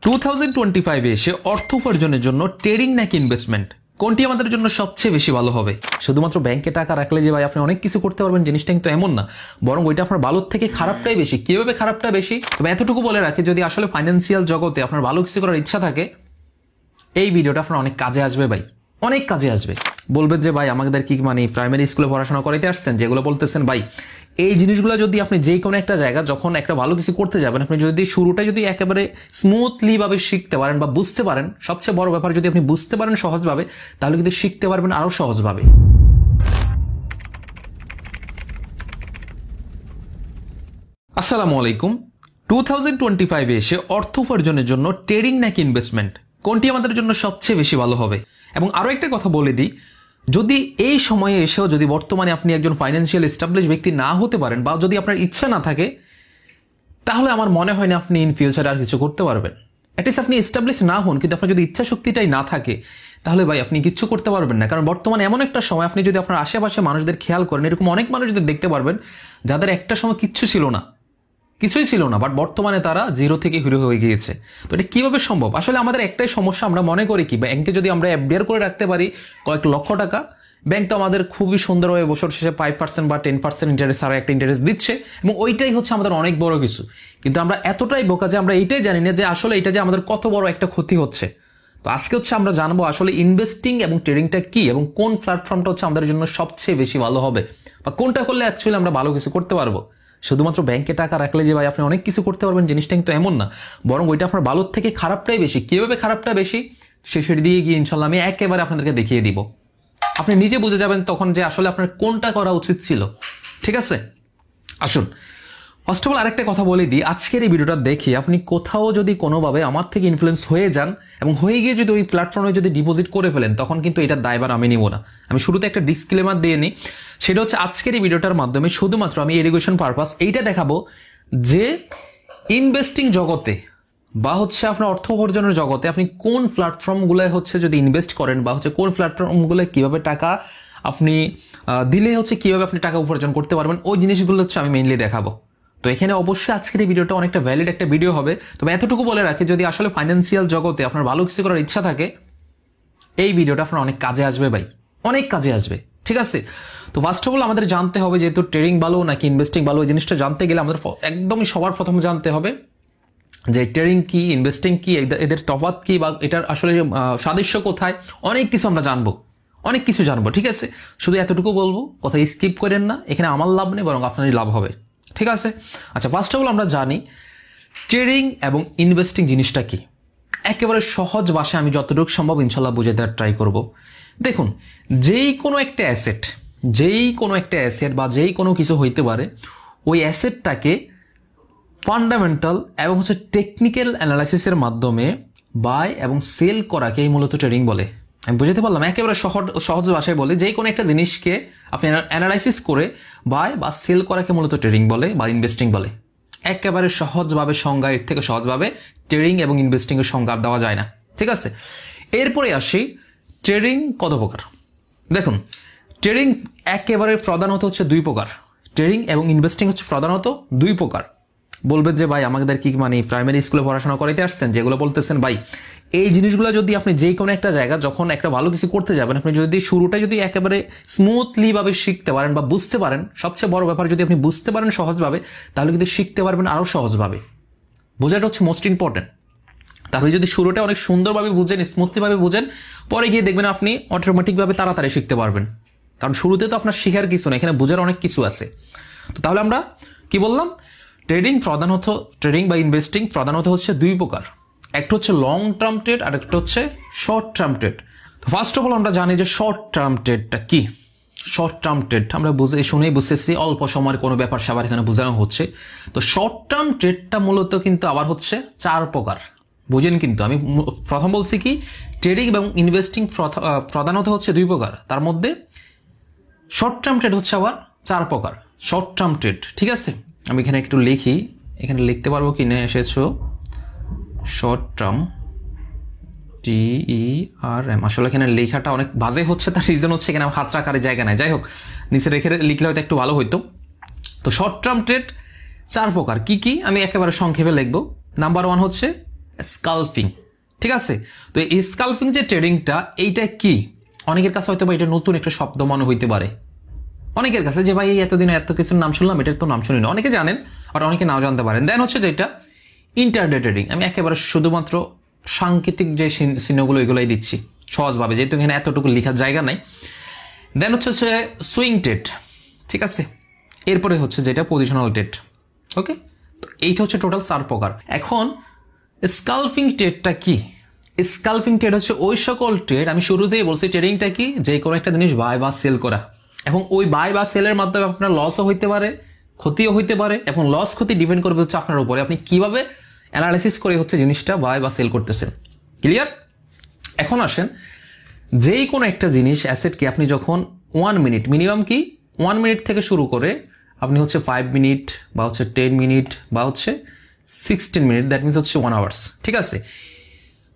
2025 এসে অর্থ উপার্জনের জন্য ট্রেডিং নাকি ইনভেস্টমেন্ট কোনটি আমাদের জন্য সবচেয়ে বেশি ভালো হবে? শুধুমাত্র ব্যাংকে টাকা রাখলে যে ভাই আপনি অনেক কিছু করতে পারবেন জিনিসটা কিন্তু এমন না, বরং ওইটা আপনার ভালোর থেকে খারাপটাই বেশি। কিভাবে খারাপটা বেশি? তবে এতটুকু বলে রাখি, যদি আসলে ফাইন্যান্সিয়াল জগতে আপনার ভালো কিছু করার ইচ্ছা থাকে, এই ভিডিওটা আপনার অনেক কাজে আসবে ভাই, অনেক কাজে আসবে। বলবেন যে ভাই আমাদের কি প্রাইমারি স্কুলে পড়াশোনা করাইতে আসছেন, যেগুলো বলতেছেন ভাই এই জিনিসগুলো যদি আপনি যে কোনো একটা জায়গা যখন একটা ভালো কিছু করতে যাবেন, আপনি যদি শুরুটা যদি একেবারে স্মুথলি ভাবে শিখতে পারেন বা বুঝতে পারেন, সবচেয়ে বড় ব্যাপার যদি আপনি বুঝতে পারেন সহজভাবে, তাহলে কিন্তু শিখতে পারবেন আরো সহজভাবে। আসসালামু আলাইকুম। 2025 এসে অর্থ উপার্জনের জন্য ট্রেডিং নাকি ইনভেস্টমেন্ট কোনটি আমাদের জন্য সবচেয়ে বেশি ভালো হবে? এবং আরো একটা কথা বলে দিই, যদি এই সময়ে এসেও যদি বর্তমানে আপনি একজন ফাইন্যান্সিয়াল এস্টাবলিশ ব্যক্তি না হতে পারেন বা যদি আপনার ইচ্ছা না থাকে, তাহলে আমার মনে হয় না আপনি ইন ফিউচারে আর কিছু করতে পারবেন। অ্যাটলিস্ট আপনি এস্টাবলিশ না হন, কিন্তু আপনার যদি ইচ্ছা শক্তিটাই না থাকে, তাহলে ভাই আপনি কিচ্ছু করতে পারবেন না। কারণ বর্তমানে এমন একটা সময়, আপনি যদি আপনার আশেপাশে মানুষদের খেয়াল করেন, এরকম অনেক মানুষদের দেখতে পারবেন যাদের একটা সময় কিছুই ছিল না, বাট বর্তমানে তারা জিরো থেকে হিরো হয়ে গিয়েছে। তো এটা কিভাবে সম্ভব? আসলে আমাদের একটাই সমস্যা, আমরা মনে করি কি ব্যাংকে যদি আমরা এফডিআর করে রাখতে পারি কয়েক লক্ষ টাকা, ব্যাংক তো আমাদের খুবই সুন্দরভাবে বছর শেষে 5% বা 10% ইন্টারেস্ট ছাড়া একটা ইন্টারেস্ট দিচ্ছে, এবং ওইটাই হচ্ছে আমাদের অনেক বড় কিছু। কিন্তু আমরা এতটাই বোকা যে আমরা এইটাই জানি না যে আসলে এটা যে আমাদের কত বড় একটা ক্ষতি হচ্ছে। তো আজকে হচ্ছে আমরা জানবো আসলে ইনভেস্টিং এবং ট্রেডিংটা কি, এবং কোন প্ল্যাটফর্মটা হচ্ছে আমাদের জন্য সবচেয়ে বেশি ভালো হবে, বা কোনটা করলে অ্যাকচুয়ালি আমরা ভালো কিছু করতে পারবো। শুধুমাত্র ব্যাংকে টাকা রাখলে যে ভাই আপনি অনেক কিছু করতে পারবেন জিনিসটা কিন্তু এমন না, বরং ওইটা আপনার ভালোর থেকে খারাপটাই বেশি। কিভাবে খারাপটা বেশি সেটি দিয়ে গিয়ে ইনশাল্লাহ আমি একেবারে আপনাদেরকে দেখিয়ে দিব। আপনি নিজে বুঝে যাবেন তখন যে আসলে আপনার কোনটা করা উচিত ছিল। ঠিক আছে, আসুন ফার্স্ট অফ অল আরেকটা কথা বলে দিই, আজকের এই ভিডিওটা দেখে আপনি কোথাও যদি কোনোভাবে আমার থেকে ইনফ্লুয়েন্স হয়ে যান এবং হয়ে গিয়ে যদি ওই প্ল্যাটফর্মে যদি ডিপোজিট করে ফেলেন, তখন কিন্তু এটার দায়ভার আমি নিব না। আমি শুরুতে একটা ডিসক্লেমার দিয়ে নিই, সেটা হচ্ছে আজকের এই ভিডিওটার মাধ্যমে শুধুমাত্র আমি এডুকেশন পারপাস এইটা দেখাবো যে ইনভেস্টিং জগতে বা হচ্ছে আপনার অর্থ উপার্জনের জগতে আপনি কোন প্ল্যাটফর্মগুলোয় হচ্ছে যদি ইনভেস্ট করেন, বা হচ্ছে কোন প্ল্যাটফর্মগুলোয় কিভাবে টাকা আপনি দিলে হচ্ছে কিভাবে আপনি টাকা উপার্জন করতে পারবেন, ওই জিনিসগুলো হচ্ছে আমি মেইনলি দেখাবো। তো এখানে অবশ্যই আজকের এই ভিডিওটা অনেকটা ভ্যালিড একটা ভিডিও হবে। তবে এতটুকু বলে রাখি, যদি আসলে ফাইন্যান্সিয়াল জগতে আপনার ভালো কিছু করার ইচ্ছা থাকে, এই ভিডিওটা আপনার অনেক কাজে আসবে ভাই, অনেক কাজে আসবে। ঠিক আছে, তো ফার্স্ট অফ অল আমাদের জানতে হবে যেহেতু ট্রেডিং ভালো নাকি ইনভেস্টিং ভালো, এই জিনিসটা জানতে গেলে আমাদের একদমই সবার প্রথমে জানতে হবে যে ট্রেডিং কি, ইনভেস্টিং কি, এদের তফাৎ কি, বা এটার আসলে সাদৃশ্য কোথায়, অনেক কিছু আমরা জানবো, অনেক কিছু জানবো। ঠিক আছে, শুধু এতটুকু বলবো, কথা স্কিপ করেন না, এখানে আমার লাভ নেই বরং আপনারই লাভ হবে। ঠিক আছে, আচ্ছা ফার্স্ট অফ অল আমরা জানি ট্রেডিং এবং ইনভেস্টিং জিনিসটা কি। একেবারে সহজ ভাষায় আমি যতটুকু সম্ভব ইনশাল্লাহ বুঝে দেওয়ার ট্রাই করব। দেখুন, যেই কোনো একটা অ্যাসেট বা যেই কোনো কিছু হইতে পারে, ওই অ্যাসেটটাকে ফান্ডামেন্টাল এবং হচ্ছে টেকনিক্যাল অ্যানালাইসিসের মাধ্যমে বাই এবং সেল করাকেই মূলত ট্রেডিং বলে। আমি বুঝতে পারলাম? একেবারে সহজ ভাষায় বলে, যেই কোনো একটা জিনিসকে আপনি অ্যানালাইসিস করে বাই বা সেল করাকে মূলত ট্রেডিং বলে বা ইনভেস্টিং বলে। একেবারে সহজভাবে সংজ্ঞা, এর থেকে সহজভাবে ট্রেডিং এবং ইনভেস্টিং এর সংজ্ঞা দেওয়া যায় না। ঠিক আছে, এরপরে আসি ট্রেডিং কত প্রকার। দেখুন, ট্রেডিং একেবারে প্রধানত হচ্ছে দুই প্রকার। ট্রেডিং এবং ইনভেস্টিং হচ্ছে প্রধানত দুই প্রকার। বলবেন যে ভাই আমাদের কি প্রাইমারি স্কুলে পড়াশোনা করাইতে আসছেন, যেগুলো বলতেছেন ভাই এই জিনিসগুলো যদি আপনি যে কোনো একটা জায়গা যখন একটা ভালো কিছু করতে যাবেন, আপনি যদি শুরুটা যদি একেবারে স্মুথলি ভাবে শিখতে পারেন বা বুঝতে পারেন, সবচেয়ে বড় ব্যাপার যদি আপনি বুঝতে পারেন সহজভাবে, তাহলে কিন্তু শিখতে পারবেন আরো সহজভাবে। বোঝাটা হচ্ছে মোস্ট ইম্পর্টেন্ট। তারপরে যদি শুরুটা অনেক সুন্দরভাবে বুঝেন, স্মুথলি ভাবে বুঝেন, পরে গিয়ে দেখবেন আপনি অটোমেটিকভাবে তাড়াতাড়ি শিখতে পারবেন। কারণ শুরুতে তো আপনার শেখার কিছু না, এখানে বোঝার অনেক কিছু আছে। তো তাহলে আমরা কি বললাম, ট্রেডিং বা ইনভেস্টিং প্রধানত হচ্ছে দুই প্রকার। একটা হচ্ছে লং টার্ম ট্রেড আর একটা হচ্ছে শর্ট টার্ম ট্রেড। তো ফার্স্ট অফ অল আমরা জানি যে শর্ট টার্ম ট্রেডটা কি। শর্ট টার্ম ট্রেড আমরা শুনেই বুঝতেছি, অল্প সময়ের কোনো ব্যাপার স্যাপার এখানে বোঝানো হচ্ছে। তো শর্ট টার্ম ট্রেডটা মূলত কিন্তু আবার হচ্ছে চার প্রকার, বুঝেন? কিন্তু আমি প্রথম বলছি কি, ট্রেডিং এবং ইনভেস্টিং প্রধানত হচ্ছে দুই প্রকার, তার মধ্যে শর্ট টার্ম ট্রেড হচ্ছে আবার চার প্রকার। শর্ট টার্ম ট্রেড, ঠিক আছে, আমি এখানে একটু লিখি, এখানে লিখতে পারবো কি না এসেছো, শর্ট টার্ম TERM। আসলে এখানে লেখাটা অনেক বাজে হচ্ছে, তার রিজন হচ্ছে এখানে হাত রাখার জায়গা নাই। যাই হোক, নিচে রেখে লিখলে হয়তো একটু ভালো হইতো। তো শর্ট টার্ম ট্রেড চার প্রকার, কি কি আমি একেবারে সংক্ষেপে লিখবো। নাম্বার 1 হচ্ছে স্কালপিং। ঠিক আছে, তো এই স্কালপিং যে ট্রেডিংটা, এইটা কি অনেকের কাছে হয়তো বা এটা নতুন একটা শব্দ মনে হইতে পারে অনেকের কাছে, যে ভাই এতদিনে এত কিছুর নাম শুনলাম, এটার তো নাম শুনি না। অনেকে জানেন আর অনেকে নাও জানতে পারেন। দেন হচ্ছে যেটা ইন্টারডে ট্রেডিং, আমি একেবারে শুধুমাত্র সাংকেতিক যে চিহ্নগুলো এগুলোই দিচ্ছি সহজভাবে, যেহেতু এখানে এতটুকু লেখার জায়গা নাই। দেন হচ্ছে সুইং ট্রেড। ঠিক আছে, এরপরে হচ্ছে যেটা পজিশনাল ট্রেড। ওকে, তো এইটা হচ্ছে টোটাল 4 প্রকার। এখন স্কালপিং ট্রেডটা কি? স্কালপিং ট্রেড হচ্ছে ওই সকল ট্রেড, আমি শুরুতেই বলছি ট্রেডিংটা কি, যে কোনো একটা জিনিস বাই বা সেল করা, এবং ওই বাই বা সেলের মাধ্যমে আপনার লসও হইতে পারে, ক্ষতিও হইতে পারে, এবং লস ক্ষতি ডিপেন্ড করবে হচ্ছে আপনার উপরে, আপনি কিভাবে অ্যানালাইসিস করে হচ্ছে জিনিসটা বাই বা সেল করতেছেন। ক্লিয়ার? এখন আসেন, যেই কোনো একটা জিনিস অ্যাসেটকে আপনি যখন 1 মিনিট, মিনিমাম কি 1 মিনিট থেকে শুরু করে আপনি হচ্ছে 5 মিনিট বা হচ্ছে 10 মিনিট বা হচ্ছে 16 মিনিট, দ্যাট মিনস হচ্ছে 1 আওয়ার্স। ঠিক আছে,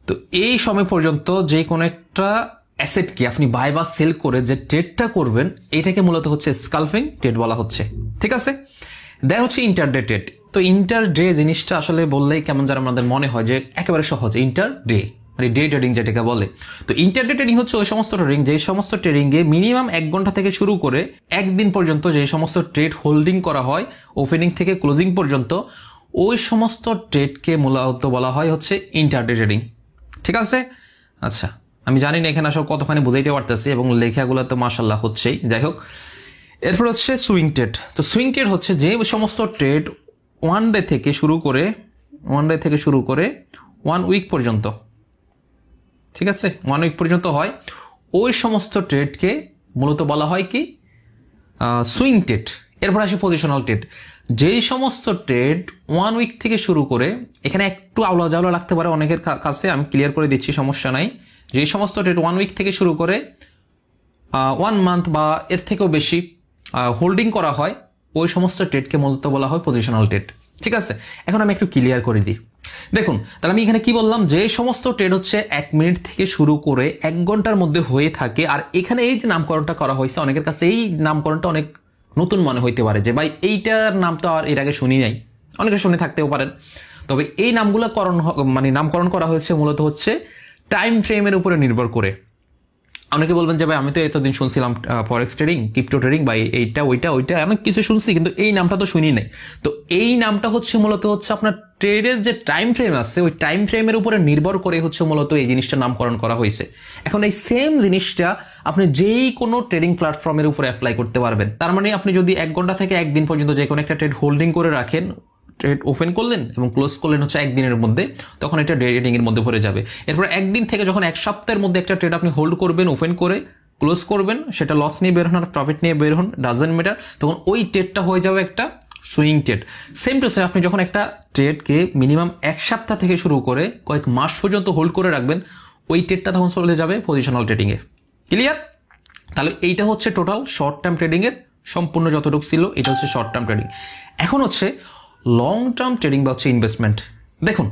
তো এই সময় পর্যন্ত যে কোনো একটা অ্যাসেটকে আপনি বাই বা সেল করে যে ট্রেডটা করবেন, এটাকে মূলত হচ্ছে স্কালপিং ট্রেড বলা হচ্ছে। ঠিক আছে, দেন হচ্ছে ইন্টারডে ট্রেড। তো ইন্টারডে জিনিসটা আসলে বললেই কেমন যেন আমাদের মনে হয় যে একেবারে সহজ, ইন্টারডে মানে ডে ট্রেডিং যেটাকে বলে। তো ইন্টারডে ট্রেডিং হচ্ছে ওই সমস্ত ট্রেডিং, যে সমস্ত ট্রেডিংয়ে মিনিমাম 1 ঘন্টা থেকে শুরু করে 1 দিন পর্যন্ত যে সমস্ত ট্রেড হোল্ডিং করা হয় ওপেনিং থেকে ক্লোজিং পর্যন্ত, ওই সমস্ত ট্রেডকে মূলত বলা হয় হচ্ছে ইন্টারডে ট্রেডিং। ঠিক আছে, আচ্ছা, আমি জানি না এখানে আসলে কতখানি বুঝাইতে পারতেছি, এবং লেখাগুলো তো মাশাল্লাহ হচ্ছেই। যাই হোক, এরপর হচ্ছে সুইং ট্রেড। তো সুইং ট্রেড হচ্ছে যে সমস্ত ট্রেড 1 ডে থেকে শুরু করে 1 উইক পর্যন্ত, ঠিক আছে, 1 উইক পর্যন্ত হয়, ওই সমস্ত ট্রেডকে মূলত বলা হয় কি সুইং ট্রেড। এরপর আসে পজিশনাল ট্রেড। যেই সমস্ত ট্রেড 1 উইক থেকে শুরু করে, এখানে একটু আওলা জাওলা লাগতে পারে অনেকের কাছে, আমি ক্লিয়ার করে দিচ্ছি, সমস্যা নাই। যেই সমস্ত ট্রেড 1 উইক থেকে শুরু করে 1 মান্থ বা এর থেকেও বেশি হোল্ডিং করা হয়, ওই সমস্ত ট্রেডকে মূলত বলা হয় পজিশনাল ট্রেড। ঠিক আছে, এখন আমি একটু ক্লিয়ার করে দিই। দেখুন, তাহলে আমি এখানে কি বললাম, যে সমস্ত ট্রেড হচ্ছে 1 মিনিট থেকে শুরু করে 1 ঘন্টার মধ্যে হয়ে থাকে। আর এখানে এই যে নামকরণটা করা হয়েছে, অনেকের কাছে এই নামকরণটা অনেক নতুন মনে হইতে পারে, যে ভাই এইটার নাম তো আর এর আগে শুনি নাই, অনেকে শুনে থাকতেও পারেন। তবে এই নামগুলো নামকরণ করা হয়েছে মূলত হচ্ছে টাইম ফ্রেমের উপরে নির্ভর করে। অনেকে বলবেন যে ভাই আমি তো এতদিন শুনছিলাম ফরেক্স ট্রেডিং, ক্রিপ্টো ট্রেডিং, বা এইটা ওইটা অনেক কিছু শুনছি, কিন্তু এই নামটা তো শুনি নাই। তো এই নামটা হচ্ছে মূলত হচ্ছে আপনার ট্রেডের যে টাইম ফ্রেম আছে, ওই টাইম ফ্রেমের উপরে নির্ভর করে হচ্ছে মূলত এই জিনিসটা নামকরণ করা হয়েছে। এখন এই সেম জিনিসটা আপনি যেই কোনো ট্রেডিং প্ল্যাটফর্মের উপরে অ্যাপ্লাই করতে পারবেন। তার মানে আপনি যদি 1 ঘন্টা থেকে 1 দিন পর্যন্ত যে কোনো একটা ট্রেড হোল্ডিং করে রাখেন, ট্রেড ওপেন করলেন এবং ক্লোজ করলেন হচ্ছে 1 দিনের মধ্যে, তখন এটা ডে ট্রেডিং এর মধ্যে পড়ে যাবে। এরপর 1 দিন থেকে যখন 1 সপ্তাহের মধ্যে একটা ট্রেড আপনি হোল্ড করবেন, ওপেন করে ক্লোজ করবেন, সেটা লস নিয়ে বের হন আর প্রফিট নিয়ে বের হন, ডাজেন্ট ম্যাটার, তখন ওই ট্রেডটা হয়ে যাবে একটা swing trade. Same to same, আপনি যখন একটা ট্রেডকে মিনিমাম 1 সপ্তাহ থেকে শুরু করে কয়েক মাস পর্যন্ত হোল্ড করে রাখবেন, ওই ট্রেডটা তখন চলে যাবে পজিশনাল ট্রেডিং এ। ক্লিয়ার? তাহলে এইটা হচ্ছে টোটাল শর্ট টার্ম ট্রেডিং এর সম্পূর্ণ যতটুকু ছিল, এটা হচ্ছে শর্ট টার্ম ট্রেডিং। এখন হচ্ছে লং টার্ম ট্রেডিং বা হচ্ছে ইনভেস্টমেন্ট। দেখুন,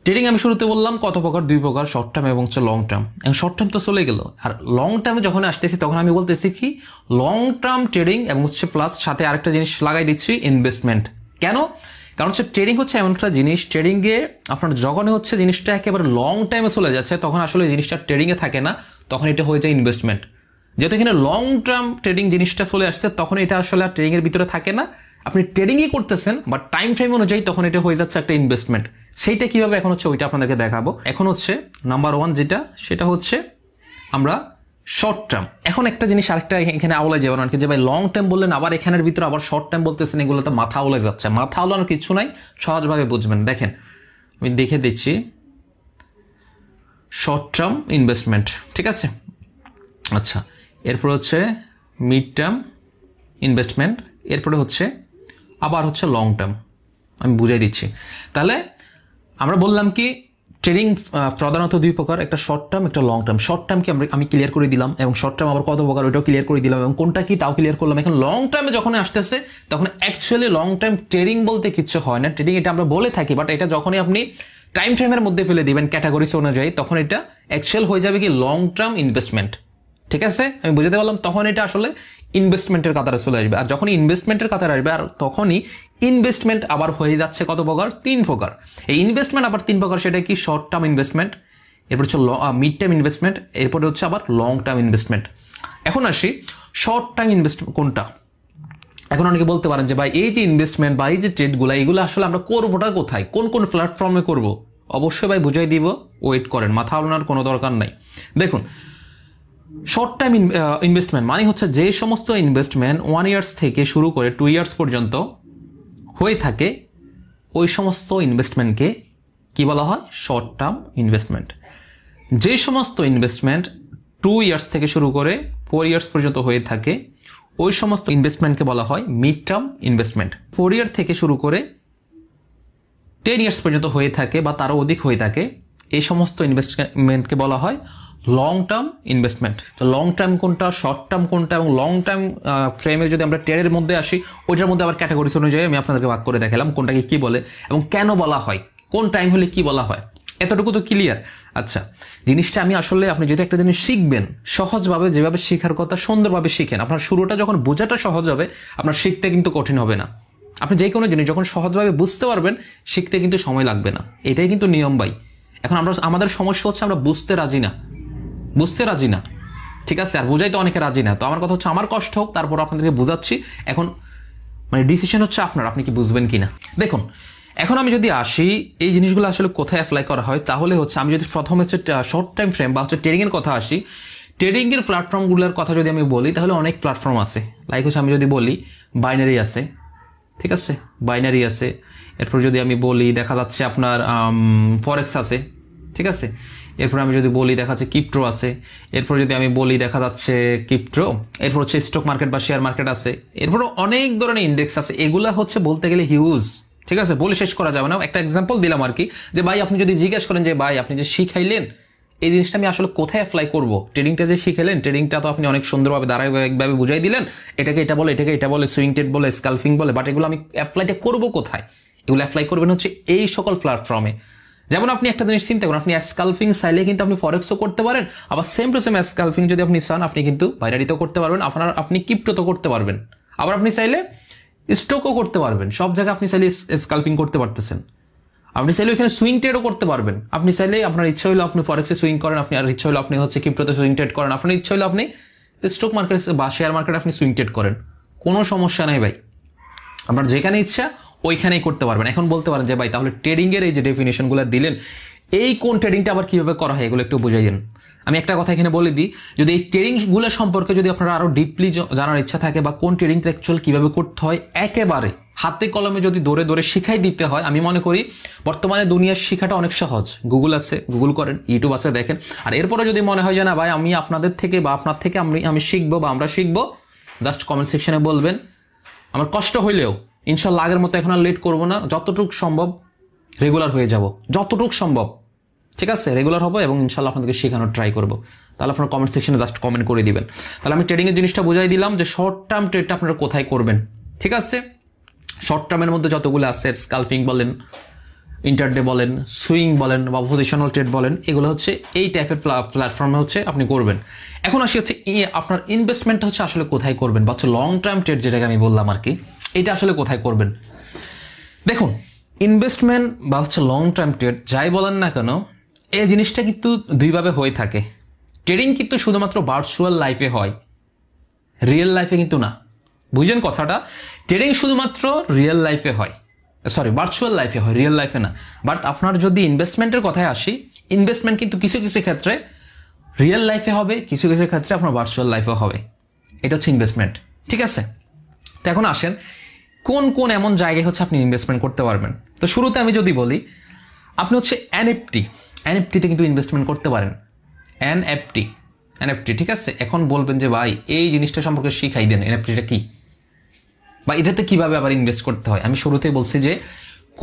ট্রেডিং আমি শুরুতে বললাম কত প্রকার, 2 প্রকার, শর্ট টার্ম এবং হচ্ছে লং টার্ম। এবং শর্ট টার্ম তো চলে গেল, আর লং টার্মে যখন আসতেছি তখন আমি বলতেছি কি লং টার্ম ট্রেডিং এবং হচ্ছে প্লাস সাথে আরেকটা জিনিস লাগাই দিচ্ছি, ইনভেস্টমেন্ট। কেন? কারণ হচ্ছে ট্রেডিং হচ্ছে এমন একটা জিনিস, ট্রেডিংয়ে আপনার যখন হচ্ছে জিনিসটা একেবারে লং টাইমে চলে যাচ্ছে, তখন আসলে জিনিসটা ট্রেডিংয়ে থাকে না, তখন এটা হয়ে যায় ইনভেস্টমেন্ট। যেহেতু এখানে লং টার্ম ট্রেডিং জিনিসটা চলে আসছে, তখন এটা আসলে আর ট্রেডিং এর ভিতরে থাকে না, আপনি ট্রেডিংই করতেছেন, বাট টাইম ফ্রেম অনুযায়ী তখন এটা হয়ে যাচ্ছে একটা ইনভেস্টমেন্ট। সেইটা কিভাবে এখন হচ্ছে ওইটা আপনাদেরকে দেখাবো। এখন হচ্ছে নাম্বার 1 যেটা, সেটা হচ্ছে আমরা শর্ট টার্ম। এখন একটা জিনিস আরেকটা এখানে আওলাই যাবে না, যে ভাই লং টার্ম বললেন আবার এখানের ভিতরে আবার শর্ট টার্ম বলতেছেন, এগুলো তো মাথা আওলাই যাচ্ছে। মাথা আওলানোর কিছু নাই, সহজভাবে বুঝবেন। দেখেন, আমি দেখে দিচ্ছি, শর্ট টার্ম ইনভেস্টমেন্ট, ঠিক আছে। আচ্ছা, এরপর হচ্ছে মিড টার্ম ইনভেস্টমেন্ট, এরপরে হচ্ছে আবার হচ্ছে লং টার্ম। আমি বুঝাই দিচ্ছি। তাহলে আমরা বললাম কি ট্রেডিং প্রধানত 2 প্রকার, একটা শর্ট টার্ম, একটা লং টার্ম। শর্ট টার্মকে আমি ক্লিয়ার করে দিলাম, এবং শর্ট টার্ম আবার কত প্রকার ওইটাও ক্লিয়ার করে দিলাম, এবং কোনটা কি তাও ক্লিয়ার করলাম। এখন লং টার্মে যখন আসতেছে, তখন অ্যাকচুয়ালি লং টার্ম ট্রেডিং বলতে কিছু হয় না। ট্রেডিং এটা আমরা বলে থাকি, বাট এটা যখনই আপনি টাইম ফ্রেমের মধ্যে ফেলে দিবেন ক্যাটাগরিজ অনুযায়ী, তখন এটা অ্যাকচুয়াল হয়ে যাবে কি লং টার্ম ইনভেস্টমেন্ট। ঠিক আছে, আমি বুঝাতে পারলাম। তখন এটা আসলে ইনভেস্টমেন্টের কাতারে চলে আসবে। আর যখনই ইনভেস্টমেন্টের কাতারে আসবে আর তখনই ইনভেস্টমেন্ট আবার হয়ে যাচ্ছে কত প্রকার? 3 প্রকার। এই ইনভেস্টমেন্ট আবার 3 প্রকার, সেটা কি? শর্ট টার্ম ইনভেস্টমেন্ট, এরপর হচ্ছে মিড টার্ম ইনভেস্টমেন্ট, এরপরে হচ্ছে আবার লং টার্ম ইনভেস্টমেন্ট। এখন আসি শর্ট টার্ম ইনভেস্টমেন্ট কোনটা। এখন অনেকে বলতে পারেন যে ভাই এই যে ইনভেস্টমেন্ট বা এই যে ট্রেডগুলো, এগুলো আসলে আমরা করবোটা কোথায়, কোন কোন প্ল্যাটফর্মে করব? অবশ্যই ভাই বুঝাই দিব, ওয়েট করেন, মাথা আলোনার কোনো দরকার নাই। দেখুন, শর্ট টাইম ইনভেস্টমেন্ট মানে হচ্ছে যে সমস্ত ইনভেস্টমেন্ট 1 ইয়ার্স থেকে শুরু করে 2 ইয়ার্স পর্যন্ত হয়ে থাকে, ওই সমস্ত ইনভেস্টমেন্টকে কি বলা হয়? Short term investment. যে সমস্ত ইনভেস্টমেন্ট 2 ইয়ার্স থেকে শুরু করে 4 ইয়ার্স পর্যন্ত হয়ে থাকে, ওই সমস্ত ইনভেস্টমেন্টকে বলা হয় মিড টার্ম ইনভেস্টমেন্ট। 4 ইয়ার থেকে শুরু করে 10 ইয়ার্স পর্যন্ত হয়ে থাকে বা তারও অধিক হয়ে থাকে, এই সমস্ত ইনভেস্টমেন্টকে বলা হয় লং টার্ম ইনভেস্টমেন্ট। তো লং টার্ম কোনটা, শর্ট টার্ম কোনটা, এবং লং টার্ম ফ্রেমে যদি আমরা টেরের মধ্যে আসি, ওইটার মধ্যে আবার ক্যাটাগরিজ অনুযায়ী আমি আপনাদেরকে ভাগ করে দেখালাম কোনটাকে কি বলে এবং কেন বলা হয়, কোন টাইম হলে কি বলা হয়। এতটুকু তো ক্লিয়ার। আচ্ছা, জিনিসটা আমি আসলে, আপনি যদি একটা জিনিস শিখবেন সহজভাবে, যেভাবে শেখার কথা সুন্দরভাবে শিখেন, আপনার শুরুটা যখন বোঝাটা সহজ হবে, আপনার শিখতে কিন্তু কঠিন হবে না। আপনি যে কোনো জিনিস যখন সহজভাবে বুঝতে পারবেন, শিখতে কিন্তু সময় লাগবে না। এটাই কিন্তু নিয়ম ভাই। এখন আমাদের সমস্যা হচ্ছে আমরা বুঝতে রাজি না, ঠিক আছে, আর বুঝাইতে অনেকে রাজি না। তো আমার কথা হচ্ছে আমার কষ্ট হোক, তারপর আপনাদেরকে বুঝাচ্ছি। এখন মানে ডিসিশন হচ্ছে আপনার, আপনি কি বুঝবেন কিনা। দেখুন, এখন আমি যদি আসি এই জিনিসগুলো আসলে কোথায় অ্যাপ্লাই করা হয়, তাহলে হচ্ছে আমি যদি প্রথমে হচ্ছে শর্ট টাইম ফ্রেম বা হচ্ছে ট্রেডিং এর কথা আসি, ট্রেডিং এর প্ল্যাটফর্মগুলোর কথা যদি আমি বলি, তাহলে অনেক প্ল্যাটফর্ম আছে। লাইক হচ্ছে আমি যদি বলি বাইনারি আছে, ঠিক আছে, বাইনারি আছে। এরপর যদি আমি বলি দেখা যাচ্ছে আপনার ফরেক্স আছে, ঠিক আছে। এরপর আমি যদি বলি দেখা যাচ্ছে ক্রিপ্টো আছে। এরপর যদি আমি বলি দেখা যাচ্ছে ক্রিপ্টো, এরপর হচ্ছে স্টক মার্কেট বা শেয়ার মার্কেট আছে। এরপর অনেক ধরনের ইন্ডেক্স আছে, এগুলা হচ্ছে বলতে গেলে হিউজ, ঠিক আছে, বলে শেষ করা যাবে না। একটা এক্সাম্পল দিলাম আর কি, যে ভাই আপনি যদি জিজ্ঞেস করেন যে ভাই আপনি যে শিখাইলেন এই জিনিসটা আমি আসলে কোথায় অ্যাপ্লাই করব, ট্রেডিংটা যে শিখাইলেন, ট্রেডিংটা তো আপনি অনেক সুন্দরভাবে ধারাবাহিকভাবে বুঝাই দিলেন, এটাকে এটা বলে, এটাকে এটা বলে, সুইং ট্রেড বলে, স্কালপিং বলে, বাট এগুলো আমি অ্যাপ্লাইটা করবো কোথায়? এগুলো অ্যাপ্লাই করবেন হচ্ছে এই সকল প্ল্যাটফর্মে। যেমন আপনি একটা জিনিস চিন্তা করেন, আপনি স্কালপিং চাইলে কিন্তু আপনি ফরেক্সও করতে পারেন, আবার সেম টু সেম স্কালপিং যদি আপনি চান আপনি কিন্তু বাইনারিতেও করতে পারবেন, আপনি ক্রিপ্টোতেও করতে পারবেন, আবার আপনি চাইলে স্টকও করতে পারবেন। সব জায়গায় আপনি চাইলে স্কালপিং করতে পারতেছেন। আপনি চাইলে এখানে সুইং ট্রেডও করতে পারবেন। আপনি চাইলে আপনার ইচ্ছা হলো আপনি ফরেক্সে সুইং করেন, আপনি আর ইচ্ছা হলো আপনি হচ্ছে ক্রিপ্টোতে সুইং ট্রেড করেন, আপনার ইচ্ছা হলো আপনি স্টক মার্কেট বা শেয়ার মার্কেটে আপনি সুইং ট্রেড করেন, কোনো সমস্যা নাই ভাই। আপনার যেখানে ইচ্ছা ওইখানেই করতে পারবেন। এখন বলতে পারেন যে ভাই তাহলে ট্রেডিং এর এই যে ডেফিনেশনগুলো দিলেন, এই কোন ট্রেডিংটা আবার কিভাবে করা হয় এগুলো একটু বুঝাই দেন। আমি একটা কথা এখানে বলে দিই, যদি এই ট্রেডিংগুলো সম্পর্কে যদি আপনারা আরো ডিপলি জানার ইচ্ছা থাকে বা কোন ট্রেডিংটা অ্যাকচুয়াল কিভাবে করতে হয় একেবারে হাতে কলমে যদি দৌড়ে দৌড়ে শিখাই দিতে হয়, আমি মনে করি বর্তমানে দুনিয়ার শিখাটা অনেক সহজ। গুগল আছে, গুগল করেন, ইউটিউব আছে, দেখেন। আর এরপরে যদি মনে হয় যে না ভাই আমি আপনাদের থেকে বা আপনার থেকে আমি শিখবো বা আমরা শিখবো, জাস্ট কমেন্ট সেকশনে বলবেন। আমার কষ্ট হইলেও ইনশাল্লাহ আগের মতো এখন আর লেট করবো না, যতটুকু সম্ভব রেগুলার হয়ে যাব, যতটুকু সম্ভব, ঠিক আছে, রেগুলার হবো এবং ইনশাল্লাহ আপনাদেরকে শেখানোর ট্রাই করবো। তাহলে আপনার কমেন্ট সেকশনে জাস্ট কমেন্ট করে দিবেন। তাহলে আমি ট্রেডিং এর জিনিসটা বুঝাই দিলাম যে শর্ট টার্ম ট্রেডটা আপনারা কোথায় করবেন, ঠিক আছে। শর্ট টার্মের মধ্যে যতগুলো আছে, স্কালপিং বলেন, ইন্টারডে বলেন, সুইং বলেন বা পজিশনাল ট্রেড বলেন, এগুলো হচ্ছে এই টাইপের প্ল্যাটফর্মে হচ্ছে আপনি করবেন। এখন আসি হচ্ছে আপনার ইনভেস্টমেন্টটা হচ্ছে আসলে কোথায় করবেন, বা হচ্ছে লং টার্ম ট্রেড যেটাকে আমি বললাম আর কি, এটা আসলে কোথায় করবেন। দেখুন, ইনভেস্টমেন্ট বা হচ্ছে লং টার্ম ট্রেড যাই বলেন না কেন, এই জিনিসটা কিন্তু দুইভাবে হয়ে থাকে। ট্রেডিং কিন্তু শুধুমাত্র ভার্চুয়াল লাইফে হয়, রিয়েল লাইফে কিন্তু না। বুঝলেন কথাটা? ট্রেডিং শুধুমাত্র রিয়েল লাইফে হয়, সরি ভার্চুয়াল লাইফে হয়, রিয়েল লাইফে না। বাট আপনার যদি ইনভেস্টমেন্টের কথায় আসি, ইনভেস্টমেন্ট কিন্তু কিছু কিছু ক্ষেত্রে রিয়েল লাইফে হবে, কিছু কিছু ক্ষেত্রে আপনার ভার্চুয়াল লাইফে হবে। এটা হচ্ছে ইনভেস্টমেন্ট, ঠিক আছে। তো এখন আসেন কোন কোন এমন জায়গায় হচ্ছে আপনি ইনভেস্টমেন্ট করতে পারবেন। তো শুরুতে আমি যদি বলি, আপনি হচ্ছে এনএফটিতে কিন্তু ইনভেস্টমেন্ট করতে পারেন। এনএফটি, ঠিক আছে। এখন বলবেন যে ভাই এই জিনিসটা সম্পর্কে শিখাই দেন, এনএফটিটা কি বা এটাতে কিভাবে আবার ইনভেস্ট করতে হয়। আমি শুরুতেই বলছি যে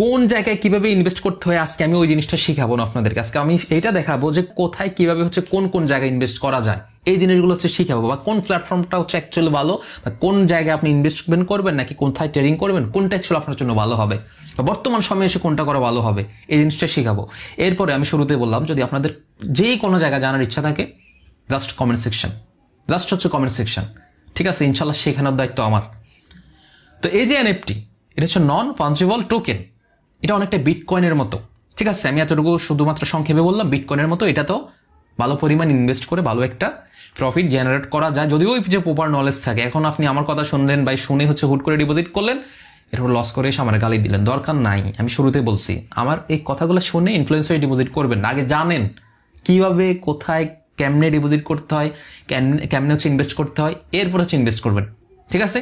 কোন জায়গায় কিভাবে ইনভেস্ট করতে হয়, আজকে আমি ওই জিনিসটা শিখাবো না আপনাদেরকে। আজকে আমি এটা দেখাবো যে কোথায় কিভাবে হচ্ছে কোন কোন জায়গায় ইনভেস্ট করা যায়, এই জিনিসগুলো হচ্ছে শিখাবো, বা কোন প্ল্যাটফর্মটা হচ্ছে অ্যাকচুয়ালি ভালো, বা কোন জায়গায় আপনি ইনভেস্টমেন্ট করবেন নাকি কোথায় ট্রেডিং করবেন, কোনটা অ্যাকচুয়ালি আপনার জন্য ভালো হবে, বা বর্তমান সময়ে এসে কোনটা করা ভালো হবে, এই জিনিসটা শিখাবো। এরপরে আমি শুরুতে বললাম যদি আপনাদের যেই কোনো জায়গায় জানার ইচ্ছা থাকে, জাস্ট কমেন্ট সেকশন, জাস্ট হচ্ছে কমেন্ট সেকশন, ঠিক আছে, ইনশাল্লাহ শেখানোর দায়িত্ব আমার। তো এই যে এনএফটি, এটা হচ্ছে নন ফাঞ্জিবল টোকেন, এটা অনেকটা বিটকয়েনের মতো। ঠিক আছে, আমি এতটুকু শুধুমাত্র সংক্ষেপে বললাম। বিটকয়েনের মতো এটা তো ভালো পরিমাণ ইনভেস্ট করে ভালো একটা প্রফিট জেনারেট করা যায়, যদিও যে প্রপার নলেজ থাকে। এখন আপনি আমার কথা শুনলেন ভাই, শুনে হচ্ছে হুট করে ডিপোজিট করলেন, এরপর লস করে এসে আমার গালি দিলেন, দরকার নাই। আমি শুরুতে বলছি আমার এই কথাগুলো শুনে ইনফ্লুয়েন্স হয়ে ডিপোজিট করবেন না। আগে জানেন কিভাবে, কোথায়, কেমনে ডিপোজিট করতে হয়, কেমনে হচ্ছে ইনভেস্ট করতে হয়, এরপর হচ্ছে ইনভেস্ট করবেন। ঠিক আছে।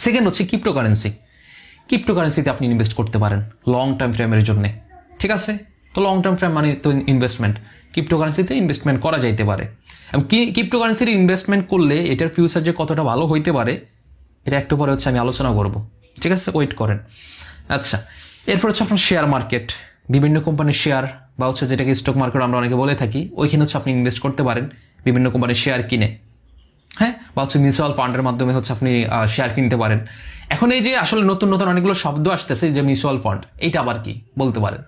সেকেন্ড হচ্ছে ক্রিপ্টোকারেন্সি। ক্রিপ্টোকারেন্সিতে আপনি ইনভেস্ট করতে পারেন লং টার্ম ফ্রেমের জন্য। ঠিক আছে, তো লং টার্ম ফ্রেম মানে তো ইনভেস্টমেন্ট, ক্রিপ্টোকারেন্সিতে ইনভেস্টমেন্ট করা যাইতে পারে। এবং ক্রিপ্টোকারেন্সির ইনভেস্টমেন্ট করলে এটার ফিউচার যে কতটা ভালো হইতে পারে, এটা একটু পরে হচ্ছে আমি আলোচনা করব। ঠিক আছে, ওয়েট করেন। আচ্ছা, এরপর হচ্ছে আপনার শেয়ার মার্কেট, বিভিন্ন কোম্পানির শেয়ার বা হচ্ছে যেটাকে স্টক মার্কেট আমরা অনেকে বলে থাকি, ওইখানে হচ্ছে আপনি ইনভেস্ট করতে পারেন বিভিন্ন কোম্পানির শেয়ার কিনে। হ্যাঁ, বা হচ্ছে মিউচুয়াল ফান্ডের মাধ্যমে হচ্ছে আপনি শেয়ার কিনতে পারেন। এখন এই যে আসলে নতুন নতুন অনেকগুলো শব্দ আসতেছে, যে মিউচুয়াল ফান্ড, এইটা আবার কি বলতে পারেন?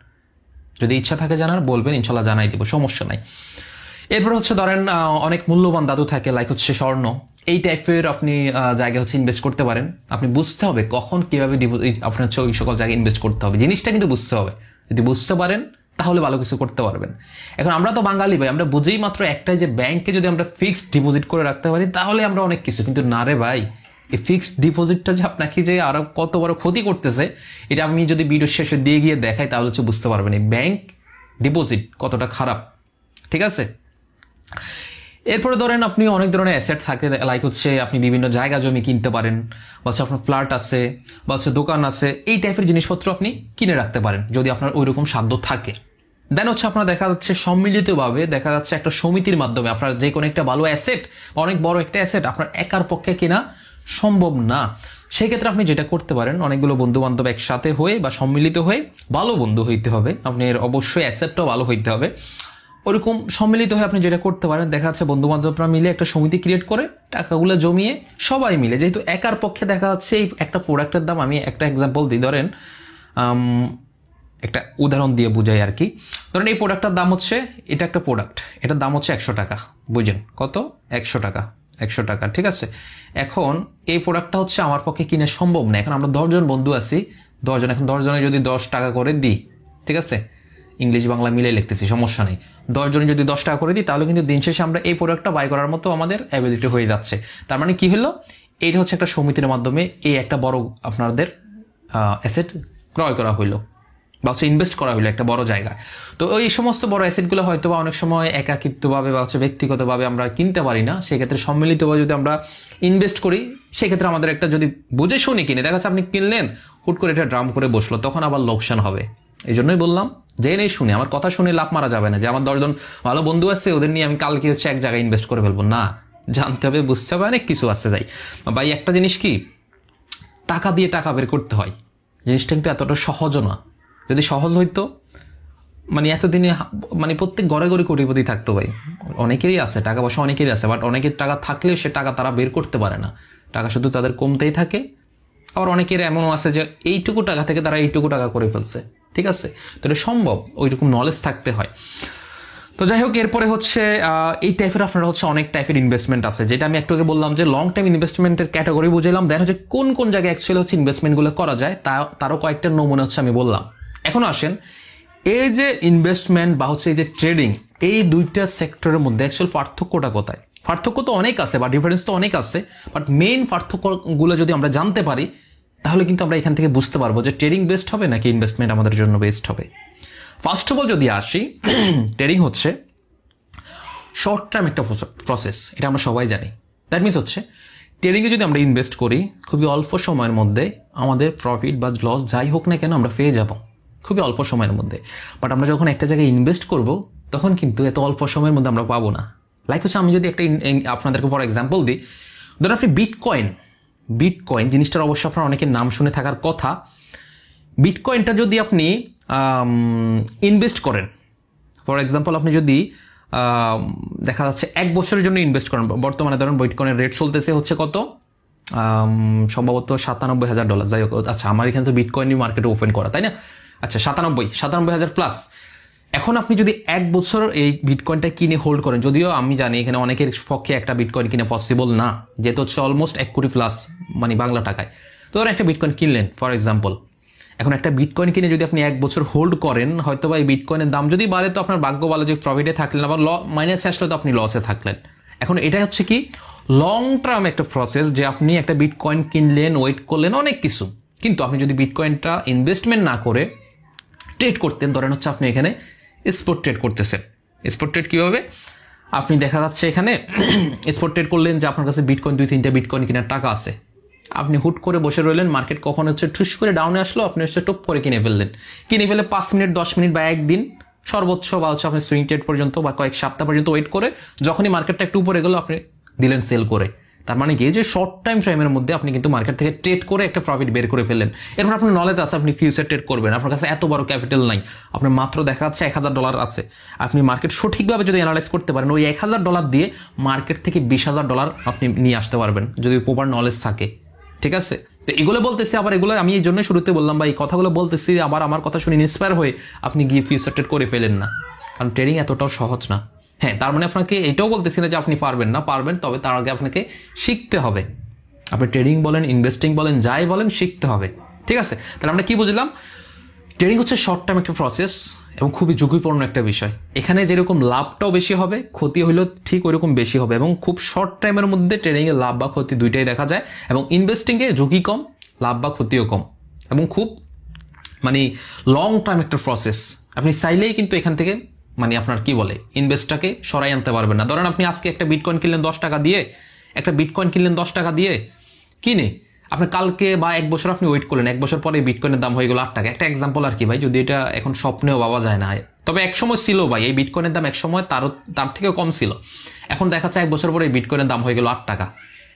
যদি ইচ্ছা থাকে জানার, বলবেন, ইনশাল্লাহ জানাই দিব, সমস্যা নাই। এরপর হচ্ছে ধরেন অনেক মূল্যবান ধাতু থাকে, লাইক হচ্ছে স্বর্ণ, এই টাইপের আপনি জায়গায় হচ্ছে ইনভেস্ট করতে পারেন। আপনি বুঝতে হবে কখন কিভাবে আপনার হচ্ছে ওই সকল জায়গায় ইনভেস্ট করতে হবে, জিনিসটা কিন্তু বুঝতে হবে। যদি বুঝতে পারেন তাহলে ভালো কিছু করতে পারবেন। এখন আমরা তো বাঙালি ভাই, আমরা বুঝেই মাত্র একটাই, যে ব্যাংকে যদি আমরা ফিক্সড ডিপোজিট করে রাখতে পারি তাহলে আমরা অনেক কিছু, কিন্তু না রে ভাই, এই ফিক্সড ডিপোজিটটা যে আপনাকে যে আরো কত বড় ক্ষতি করতেছে, এটা আমি যদি ভিডিও শেষে দিয়ে গিয়ে দেখাই তাহলে হচ্ছে বুঝতে পারবেন এই ব্যাংক ডিপোজিট কতটা খারাপ। ঠিক আছে। এরপরে ধরেন আপনি অনেক ধরনের অ্যাসেট থাকে, লাইক হচ্ছে আপনি বিভিন্ন জায়গা জমি কিনতে পারেন, বা হচ্ছে আপনার ফ্ল্যাট আছে, বা হচ্ছে দোকান আছে, এই টাইপের জিনিসপত্র আপনি কিনে রাখতে পারেন যদি আপনার ওই রকম সাধ্য থাকে। দেন হচ্ছে আপনার দেখা যাচ্ছে সম্মিলিতভাবে, দেখা যাচ্ছে একটা সমিতির মাধ্যমে আপনার যে কোনো একটা ভালো অ্যাসেট, অনেক বড় একটা অ্যাসেট আপনার একার পক্ষে কেনা সম্ভব না। সেই ক্ষেত্রে আপনি যেটা করতে পারেন, অনেকগুলো বন্ধু বান্ধব একসাথে হয়ে বা সম্মিলিত হয়ে, ভালো বন্ধু হইতে হবে আপনার, অবশ্যই অ্যাসেটটাও ভালো হইতে হবে। ওরকম সম্মিলিত হয়ে আপনি যেটা করতে পারেন, দেখা যাচ্ছে বন্ধু বান্ধবরা মিলে একটা সমিতি ক্রিয়েট করে টাকাগুলো জমিয়ে সবাই মিলে, যেহেতু একার পক্ষে দেখা যাচ্ছে এই একটা প্রোডাক্টের দাম, আমি একটা এক্সাম্পল দিই, ধরেন একটা উদাহরণ দিয়ে বুঝাই আর কি। ধরেন এই প্রোডাক্টটার দাম হচ্ছে, এটা একটা প্রোডাক্ট, এটার দাম হচ্ছে 100 টাকা, বুঝেন কত? 100 টাকা, 100 টাকা। ঠিক আছে, এখন এই প্রোডাক্টটা হচ্ছে আমার পক্ষে কিনা সম্ভব না। এখন আমরা 10 জন বন্ধু আছি, 10 জন, এখন 10 জনে যদি 10 টাকা করে দিই, ঠিক আছে, ইংলিশ বাংলা মিলে লিখতেছি, সমস্যা নেই, 10 জনে যদি 10 টাকা করে দিই, তাহলে কিন্তু দিন শেষে আমরা এই প্রোডাক্টটা বাই করার মতো আমাদের অ্যাবিলিটি হয়ে যাচ্ছে। তার মানে কি হলো, এইটা হচ্ছে একটা সমিতির মাধ্যমে এই একটা বড় আপনাদের অ্যাসেট ক্রয় করা হইলো, বা হচ্ছে ইনভেস্ট করা হইলো একটা বড় জায়গায়। তো ওই সমস্ত বড় অ্যাসেটগুলো হয়তো বা অনেক সময় একাকিত্বভাবে বা হচ্ছে ব্যক্তিগতভাবে আমরা কিনতে পারি না, সেক্ষেত্রে সম্মিলিতভাবে যদি আমরা ইনভেস্ট করি, সেক্ষেত্রে আমাদের একটা, যদি বুঝে শুনি কিনে, দেখা যাচ্ছে আপনি কিনলেন, হুট করে এটা ড্রাম করে বসলো, তখন আবার লোকসান হবে। এই জন্যই বললাম, জেনে শুনে, আমার কথা শুনে লাভ মারা যাবে না, যে আমার 10 জন ভালো বন্ধু আছে, ওদের নিয়ে আমি কালকে হচ্ছে এক জায়গায় ইনভেস্ট করে ফেলবো না। জানতে হবে, বুঝতে হবে, অনেক কিছু আছে। যাই ভাই, একটা জিনিস কি, টাকা দিয়ে টাকা বের করতে হয়, জিনিসটা কিন্তু এতটা সহজও না। যদি সহজ হইতো, মানে এতদিনে মানে প্রত্যেক ঘরে ঘরে কোটিপতি থাকতো ভাই। অনেকেরই আছে টাকা পয়সা, অনেকেরই আছে, বাট অনেকের টাকা থাকলেও সে টাকা তারা বের করতে পারে না, টাকা শুধু তাদের কমতেই থাকে। আবার অনেকের এমনও আছে যে এইটুকু টাকা থেকে তারা এইটুকু টাকা করে ফেলছে। ঠিক আছে, তো এটা সম্ভব, ওইরকম নলেজ থাকতে হয়। তো যাই হোক, এরপরে হচ্ছে এই টাইপের আপনারা হচ্ছে অনেক টাইপের ইনভেস্টমেন্ট আছে, যেটা আমি একটু আগে বললাম যে লং টাইম ইনভেস্টমেন্টের ক্যাটাগরি বুঝলাম। দেন হচ্ছে কোন কোন জায়গায় অ্যাকচুয়ালি হচ্ছে ইনভেস্টমেন্টগুলো করা যায়, তারও কয়েকটা নমুনা হচ্ছে আমি বললাম। এখন আসেন, এই যে ইনভেস্টমেন্ট বা হচ্ছে এই যে ট্রেডিং, এই দুইটা সেক্টরের মধ্যে অ্যাকচুয়াল পার্থক্যটা কোথায়? পার্থক্য তো অনেক আছে বা ডিফারেন্স তো অনেক আছে, বাট মেইন পার্থক্যগুলো যদি আমরা জানতে পারি, তাহলে কিন্তু আমরা এখান থেকে বুঝতে পারবো যে ট্রেডিং বেস্ট হবে নাকি ইনভেস্টমেন্ট আমাদের জন্য বেস্ট হবে। ফার্স্ট অফ অল যদি আসি, ট্রেডিং হচ্ছে শর্ট টার্ম একটা প্রসেস, এটা আমরা সবাই জানি। দ্যাট মিনস হচ্ছে ট্রেডিংয়ে যদি আমরা ইনভেস্ট করি, খুবই অল্প সময়ের মধ্যে আমাদের প্রফিট বা লস যাই হোক না কেন আমরা পেয়ে যাব খুবই অল্প সময়ের মধ্যে। বাট আমরা যখন একটা জায়গায় ইনভেস্ট করব, তখন কিন্তু এত অল্প সময়ের মধ্যে আমরা পাবো না। লাইক হচ্ছে আমি যদি একটা আপনাদেরকে ফর এক্সাম্পল দিই, ধরুন আপনি বিটকয়েন জিনিসটার অবশ্য আপনার অনেকের নাম শুনে থাকার কথা। বিটকয়েনটা যদি আপনি ইনভেস্ট করেন, ফর এক্সাম্পল আপনি যদি দেখা যাচ্ছে 1 বছরের জন্য ইনভেস্ট করেন, বর্তমানে ধরেন বিটকয়েনের রেট চলতেছে হচ্ছে কত, সম্ভবত $97,000। যাই হোক, আচ্ছা আমার এখানে তো বিটকয়েনই মার্কেটে ওপেন করা, তাই না? আচ্ছা 97,000 প্লাস। এখন আপনি যদি 1 বছর এই বিটকয়েনটা কিনে হোল্ড করেন, যদিও আমি জানি এখানে অনেকের পক্ষে একটা বিটকয়েন কিনে পসিবল না, যেহেতু হচ্ছে অলমোস্ট 1 কোটি প্লাস মানে বাংলা টাকায়। তো ধরেন একটা বিটকয়েন কিনলেন ফর এক্সাম্পল। এখন একটা বিটকয়েন কিনে যদি আপনি 1 বছর হোল্ড করেন, হয়তো বা এই বিটকয়েনের দাম যদি বাড়ে তো আপনার ভাগ্য ভালো যে প্রফিটে থাকলেন, আবার মাইনাসে আসলে তো আপনি লসে থাকলেন। এখন এটা হচ্ছে কি লং টার্ম একটা প্রসেস, যে আপনি একটা বিটকয়েন কিনলেন, ওয়েট করলেন অনেক কিছু, কিন্তু আপনি যদি বিটকয়েনটা ইনভেস্টমেন্ট না করে ট্রেড করতেন, ধরেন হচ্ছে আপনি এখানে স্পট ট্রেড করতেছেন। স্পট ট্রেড কীভাবে? আপনি দেখা যাচ্ছে এখানে স্পট ট্রেড করলেন যে আপনার কাছে বিটকয়েন 2-3টা বিটকয়েন কেনার টাকা আছে, আপনি হুট করে বসে রইলেন, মার্কেট কখন হচ্ছে ঠুস করে ডাউনে আসলো, আপনি হচ্ছে টপ করে কিনে ফেললেন। কিনে ফেলে 5 মিনিট 10 মিনিট বা একদিন সর্বোচ্চ, বা হচ্ছে আপনি সুইং ট্রেড পর্যন্ত বা কয়েক সপ্তাহ পর্যন্ত ওয়েট করে যখনই মার্কেটটা একটু উপরে গেলো আপনি দিলেন সেল করে। তার মানে কি যে শর্ট টাইমের মধ্যে আপনি কিন্তু মার্কেট থেকে ট্রেড করে একটা প্রফিট বের করে ফেললেন। এরপর আপনার নলেজ আছে, আপনি ফিউচার ট্রেড করবেন, আপনার কাছে এত বড় ক্যাপিটাল নাই, আপনার মাত্র দেখা যাচ্ছে $1000 আছে। আপনি মার্কেট সঠিকভাবে যদি অ্যানালাইজ করতে পারেন, ওই $1000 দিয়ে মার্কেট থেকে $20,000 আপনি নিয়ে আসতে পারবেন যদি প্রপার নলেজ থাকে। ঠিক আছে? তো এগুলো বলতেছি, আবার এগুলো আমি এই জন্য শুরুতে বললাম বা এই কথাগুলো বলতেছি, আবার আমার কথা শুনে ইন্সপায়ার হয়ে আপনি গিয়ে ফিউচার ট্রেড করে ফেলেন না, কারণ ট্রেডিং এতটাও সহজ না। হ্যাঁ, তার মানে আপনাকে এটাও বলতেছি না যে আপনি পারবেন না, পারবেন, তবে তার আগে আপনাকে শিখতে হবে। আপনি ট্রেডিং বলেন, ইনভেস্টিং বলেন, যাই বলেন, শিখতে হবে। ঠিক আছে? তাহলে আমরা কি বুঝলাম? ট্রেডিং হচ্ছে শর্ট টার্ম একটা প্রসেস এবং খুবই ঝুঁকিপূর্ণ একটা বিষয়। এখানে যেরকম লাভটাও বেশি হবে, ক্ষতি হইলেও ঠিক ওইরকম বেশি হবে, এবং খুব শর্ট টাইমের মধ্যে ট্রেডিংয়ে লাভ বা ক্ষতি দুইটাই দেখা যায়, এবং ইনভেস্টিংয়ে ঝুঁকি কম, লাভ বা ক্ষতিও কম, এবং খুব মানে লং টার্ম একটা প্রসেস। আপনি চাইলেই কিন্তু এখান থেকে মানে আপনার কি বলে ইনভেস্টটাকে সরাই আনতে পারবেন না। ধরেন আপনি আজকে একটা বিটকয়েন কিনলেন 10 টাকা দিয়ে, কিনে আপনি কালকে বা 1 বছর আপনি ওয়েট করলেন, 1 বছর পরে বিটকয়েনের দাম হয়ে গেল 8 টাকা। একটা এক্সাম্পল আর কি ভাই, যদি এটা এখন স্বপ্নেও ভাবা যায় না, তবে এক সময় ছিল ভাই এই বিটকয়েনের দাম, এক সময় তার থেকেও কম ছিল। এখন দেখা যাচ্ছে 1 বছর পরে এই বিটকয়েনের দাম হয়ে গেল 8 টাকা।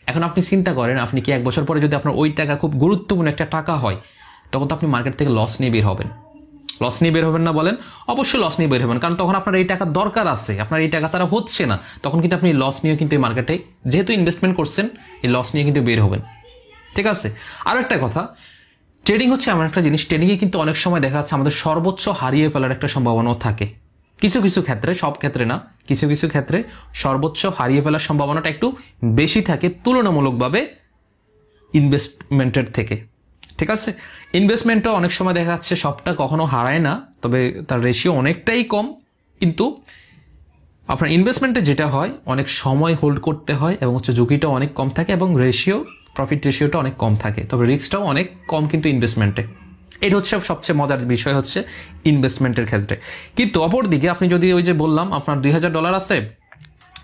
এখন আপনি চিন্তা করেন, আপনি কি 1 বছর পরে যদি আপনার ওই টাকা খুব গুরুত্বপূর্ণ একটা টাকা হয়, তখন তো আপনি মার্কেট থেকে লস নিয়ে বের হবেন। লস নিয়ে বের হবেন না বলেন? অবশ্যই লস নিয়ে বের হবেন, কারণ তখন আপনার এই টাকা দরকার আছে, আপনার এই টাকা ছাড়া হচ্ছে না। তখন কিন্তু আপনি লস নিয়ে কিন্তু এই মার্কেটে যেহেতু ইনভেস্টমেন্ট করছেন, এই লস নিয়ে কিন্তু বের হবেন। ঠিক আছে? আরো একটা কথা, ট্রেডিং হচ্ছে এমন একটা জিনিস, ট্রেডিংয়ে কিন্তু অনেক সময় দেখা যাচ্ছে আমাদের সর্বোচ্চ হারিয়ে ফেলার একটা সম্ভাবনাও থাকে। কিছু কিছু ক্ষেত্রে, সব ক্ষেত্রে না, কিছু কিছু ক্ষেত্রে সর্বোচ্চ হারিয়ে ফেলার সম্ভাবনাটা একটু বেশি থাকে তুলনামূলকভাবে ইনভেস্টমেন্টের থেকে। ঠিক আছে? ইনভেস্টমেন্টও অনেক সময় দেখা যাচ্ছে সবটা কখনো হারায় না, তবে তার রেশিও অনেকটাই কম, কিন্তু আপনার ইনভেস্টমেন্টে যেটা হয় অনেক সময় হোল্ড করতে হয়, এবং হচ্ছে ঝুঁকিটা অনেক কম থাকে, এবং প্রফিট রেশিওটা অনেক কম থাকে, তবে রিস্কটাও অনেক কম কিন্তু ইনভেস্টমেন্টে। এটা হচ্ছে সবচেয়ে মজার বিষয় হচ্ছে ইনভেস্টমেন্টের ক্ষেত্রে। কিন্তু অপরদিকে আপনি যদি ওই যে বললাম আপনার $2000 আছে,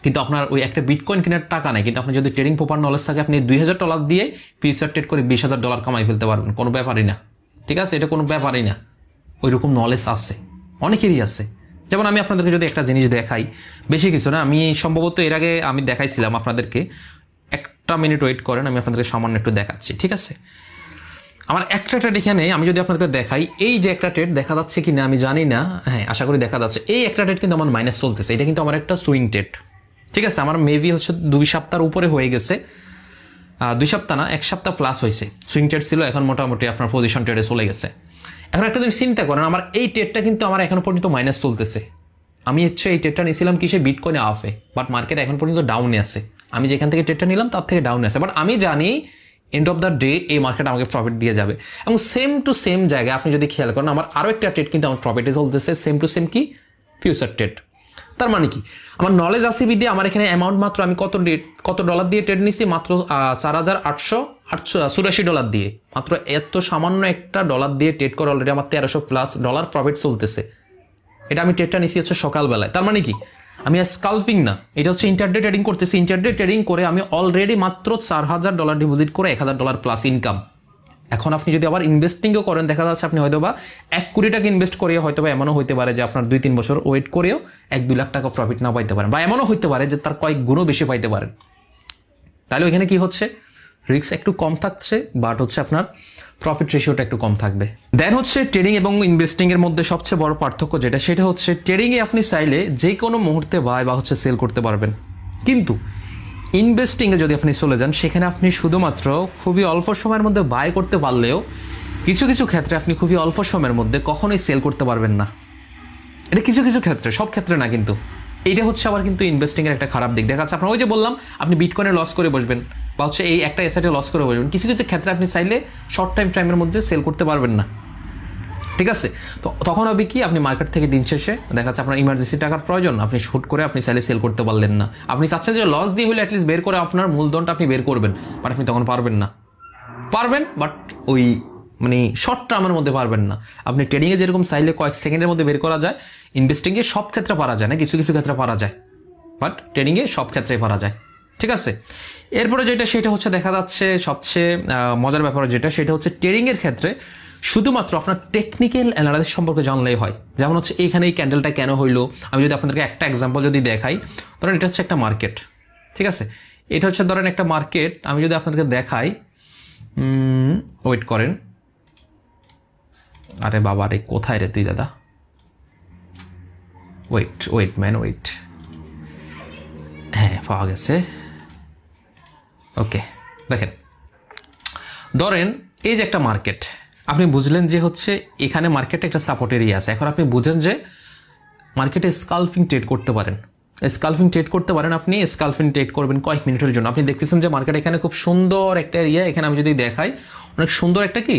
কিন্তু আপনার ওই একটা বিটকয়েন কেনার টাকা নেই, কিন্তু আপনি যদি ট্রেডিং প্রপার নলেজ থাকে, আপনি $2000 দিয়ে ফিউচার ট্রেড করে $20,000 কামাই ফেলতে পারবেন, কোনো ব্যাপারই না। ঠিক আছে? এটা কোনো ব্যাপারই না, ওইরকম নলেজ আছে, অনেকেরই আছে। যেমন আমি আপনাদেরকে যদি একটা জিনিস দেখাই, বেশি কিছু না, আমি সম্ভবত এর আগে আমি দেখাইছিলাম আপনাদেরকে, 1 মিনিট ওয়েট করেন, আমি আপনাদেরকে সামান্য একটু দেখাচ্ছি। ঠিক আছে? আমার একটা ট্রেড এখানে আমি যদি আপনাদেরকে দেখাই, এই যে একটা ট্রেড দেখা যাচ্ছে কিনা আমি জানি না, হ্যাঁ আশা করি দেখা যাচ্ছে, এই একটা ট্রেড কিন্তু আমার মাইনাস চলতেছে, এটা কিন্তু আমার একটা সুইং ট্রেড। ঠিক আছে? আমার মেবি হচ্ছে 2 সপ্তাহের উপরে হয়ে গেছে, 2 সপ্তাহ না, 1 সপ্তাহ প্লাস হয়েছে। সুইং ট্রেড ছিল, এখন মোটামুটি আপনার পজিশন ট্রেডে চলে গেছে। এখন একটা জিনিস চিন্তা করেন, আমার এই ট্রেডটা কিন্তু আমার এখনো পর্যন্ত মাইনাস চলতেছে। আমি হচ্ছে এই ট্রেডটা নিয়েছিলাম কিসে? বিটকয়েনে আফে, বাট মার্কেট এখন পর্যন্ত ডাউনে আছে। আমি যেখান থেকে ট্রেডটা নিলাম তার থেকে ডাউনে আছে, বাট আমি জানি এন্ড অফ দ্য ডে এই মার্কেট আমাকে প্রফিট দিয়ে যাবে। এবং সেম টু সেম জায়গায় আপনি যদি খেয়াল করেন, আমার আরো একটা ট্রেড কিন্তু আমার প্রফিটে চলতেছে, সেম টু সেম কি ফিউচার ট্রেড। তার মানে কি আমার নলেজ আছে বিধে আমার এখানে অ্যামাউন্ট মাত্র আমি কত ডলার দিয়ে ট্রেড নিছি? মাত্র $4,884 দিয়ে, মাত্র এত সামান্য একটা ডলার দিয়ে ট্রেড করে অলরেডি আমার $1300+ প্রফিট চলতেছে। এটা আমি ট্রেডটা নিছি হচ্ছে সকালবেলায়। তার মানে কি আমি স্কাল্পিং না, এটা হচ্ছে ইন্টারডে ট্রেডিং করতেছি। ইন্টারডে ট্রেডিং করে আমি অলরেডি মাত্র $4,000 ডিপোজিট করে $1,000+ ইনকাম। এখন আপনি যদি আবার ইনভেস্টিংও করেন, দেখা যাচ্ছে আপনি হয়তো বা 1 কোটি টাকা ইনভেস্ট করে হয়তো বা এমনও হইতে পারে যে আপনার 2-3 বছর ওয়েট করেও 1-2 লাখ টাকা প্রফিট না পাইতে পারেন, বা এমনও হইতে পারে যে তার কয়েক গুণও বেশি পাইতে পারেন। তাহলে ওইখানে কি হচ্ছে? রিস্ক একটু কম থাকছে, বাট হচ্ছে আপনার প্রফিট রেশিওটা একটু কম থাকবে। দেন হচ্ছে ট্রেডিং এবং ইনভেস্টিং এর মধ্যে সবচেয়ে বড় পার্থক্য যেটা, সেটা হচ্ছে ট্রেডিংয়ে আপনি চাইলে যে কোনো মুহূর্তে বাই বা হচ্ছে সেল করতে পারবেন, কিন্তু ইনভেস্টিংয়ে যদি আপনি চলে যান, সেখানে আপনি শুধুমাত্র খুবই অল্প সময়ের মধ্যে বাই করতে পারলেও কিছু কিছু ক্ষেত্রে আপনি খুবই অল্প সময়ের মধ্যে কখনোই সেল করতে পারবেন না। এটা কিছু কিছু ক্ষেত্রে, সব ক্ষেত্রে না কিন্তু। এইটা হচ্ছে আবার কিন্তু ইনভেস্টিং এর একটা খারাপ দিক। দেখা যাচ্ছে আপনার ওই যে বললাম আপনি বিটকয়েনে লস করে বসবেন বা হচ্ছে এই একটা অ্যাসেটে লস করে বসবেন, কিছু কিছু ক্ষেত্রে আপনি চাইলে শর্ট টাইমের মধ্যে সেল করতে পারবেন না, ঠিক আছে? তো তখন হবে কি, আপনি মার্কেট থেকে দিন শেষে দেখা যাচ্ছে আপনার ইমার্জেন্সি টাকার প্রয়োজন, আপনি শুট করে আপনি চাইলে সেল করতে পারলেন না। আপনি চাচ্ছেন যে লস দিয়ে হলে অ্যাটলিস্ট বের করে আপনার মূলধনটা আপনি বের করবেন, বাট আপনি তখন পারবেন না। পারবেন বাট ওই মানে শর্ট টার্মের মধ্যে পারবেন না। আপনি ট্রেডিংয়ে যেরকম চাইলে কয়েক সেকেন্ডের মধ্যে বের করা যায়, ইনভেস্টিংয়ে সব ক্ষেত্রে পারা যায় না, কিছু কিছু ক্ষেত্রে পারা যায়, বাট ট্রেডিংয়ে সব ক্ষেত্রেই পারা যায়, ঠিক আছে? এরপরে যেটা সেটা হচ্ছে দেখা যাচ্ছে সবচেয়ে মজার ব্যাপার যেটা সেটা হচ্ছে ট্রেডিংয়ের ক্ষেত্রে শুধুমাত্র আপনার টেকনিক্যাল অ্যানালাইসিস সম্পর্কে জানলেই হয়। যেমন হচ্ছে এখানে এই ক্যান্ডেলটা কেন হইলো, আমি যদি আপনাদেরকে একটা এক্সাম্পল যদি দেখাই, ধরেন এটা হচ্ছে একটা মার্কেট, ঠিক আছে? এটা হচ্ছে ধরেন একটা মার্কেট, আমি যদি আপনাদেরকে দেখাই, ওয়েট করেন, আরে বাবা রে কোথায় রে তুই দাদা, ওয়েট ম্যান ওয়েট, হ্যাঁ পাওয়া গেছে, ওকে। দেখেন ধরেন এই যে একটা মার্কেট, আপনি বুঝলেন যে হচ্ছে এখানে মার্কেটে একটা সাপোর্ট এরিয়া আছে। এখন আপনি বুঝেন যে মার্কেটে স্কালপিং ট্রেড করতে পারেন, আপনি স্কালপিং ট্রেড করবেন কয়েক মিনিটের জন্য। আপনি দেখতেছেন যে মার্কেট এখানে খুব সুন্দর একটা এরিয়া, এখানে আমি যদি দেখাই অনেক সুন্দর একটা কি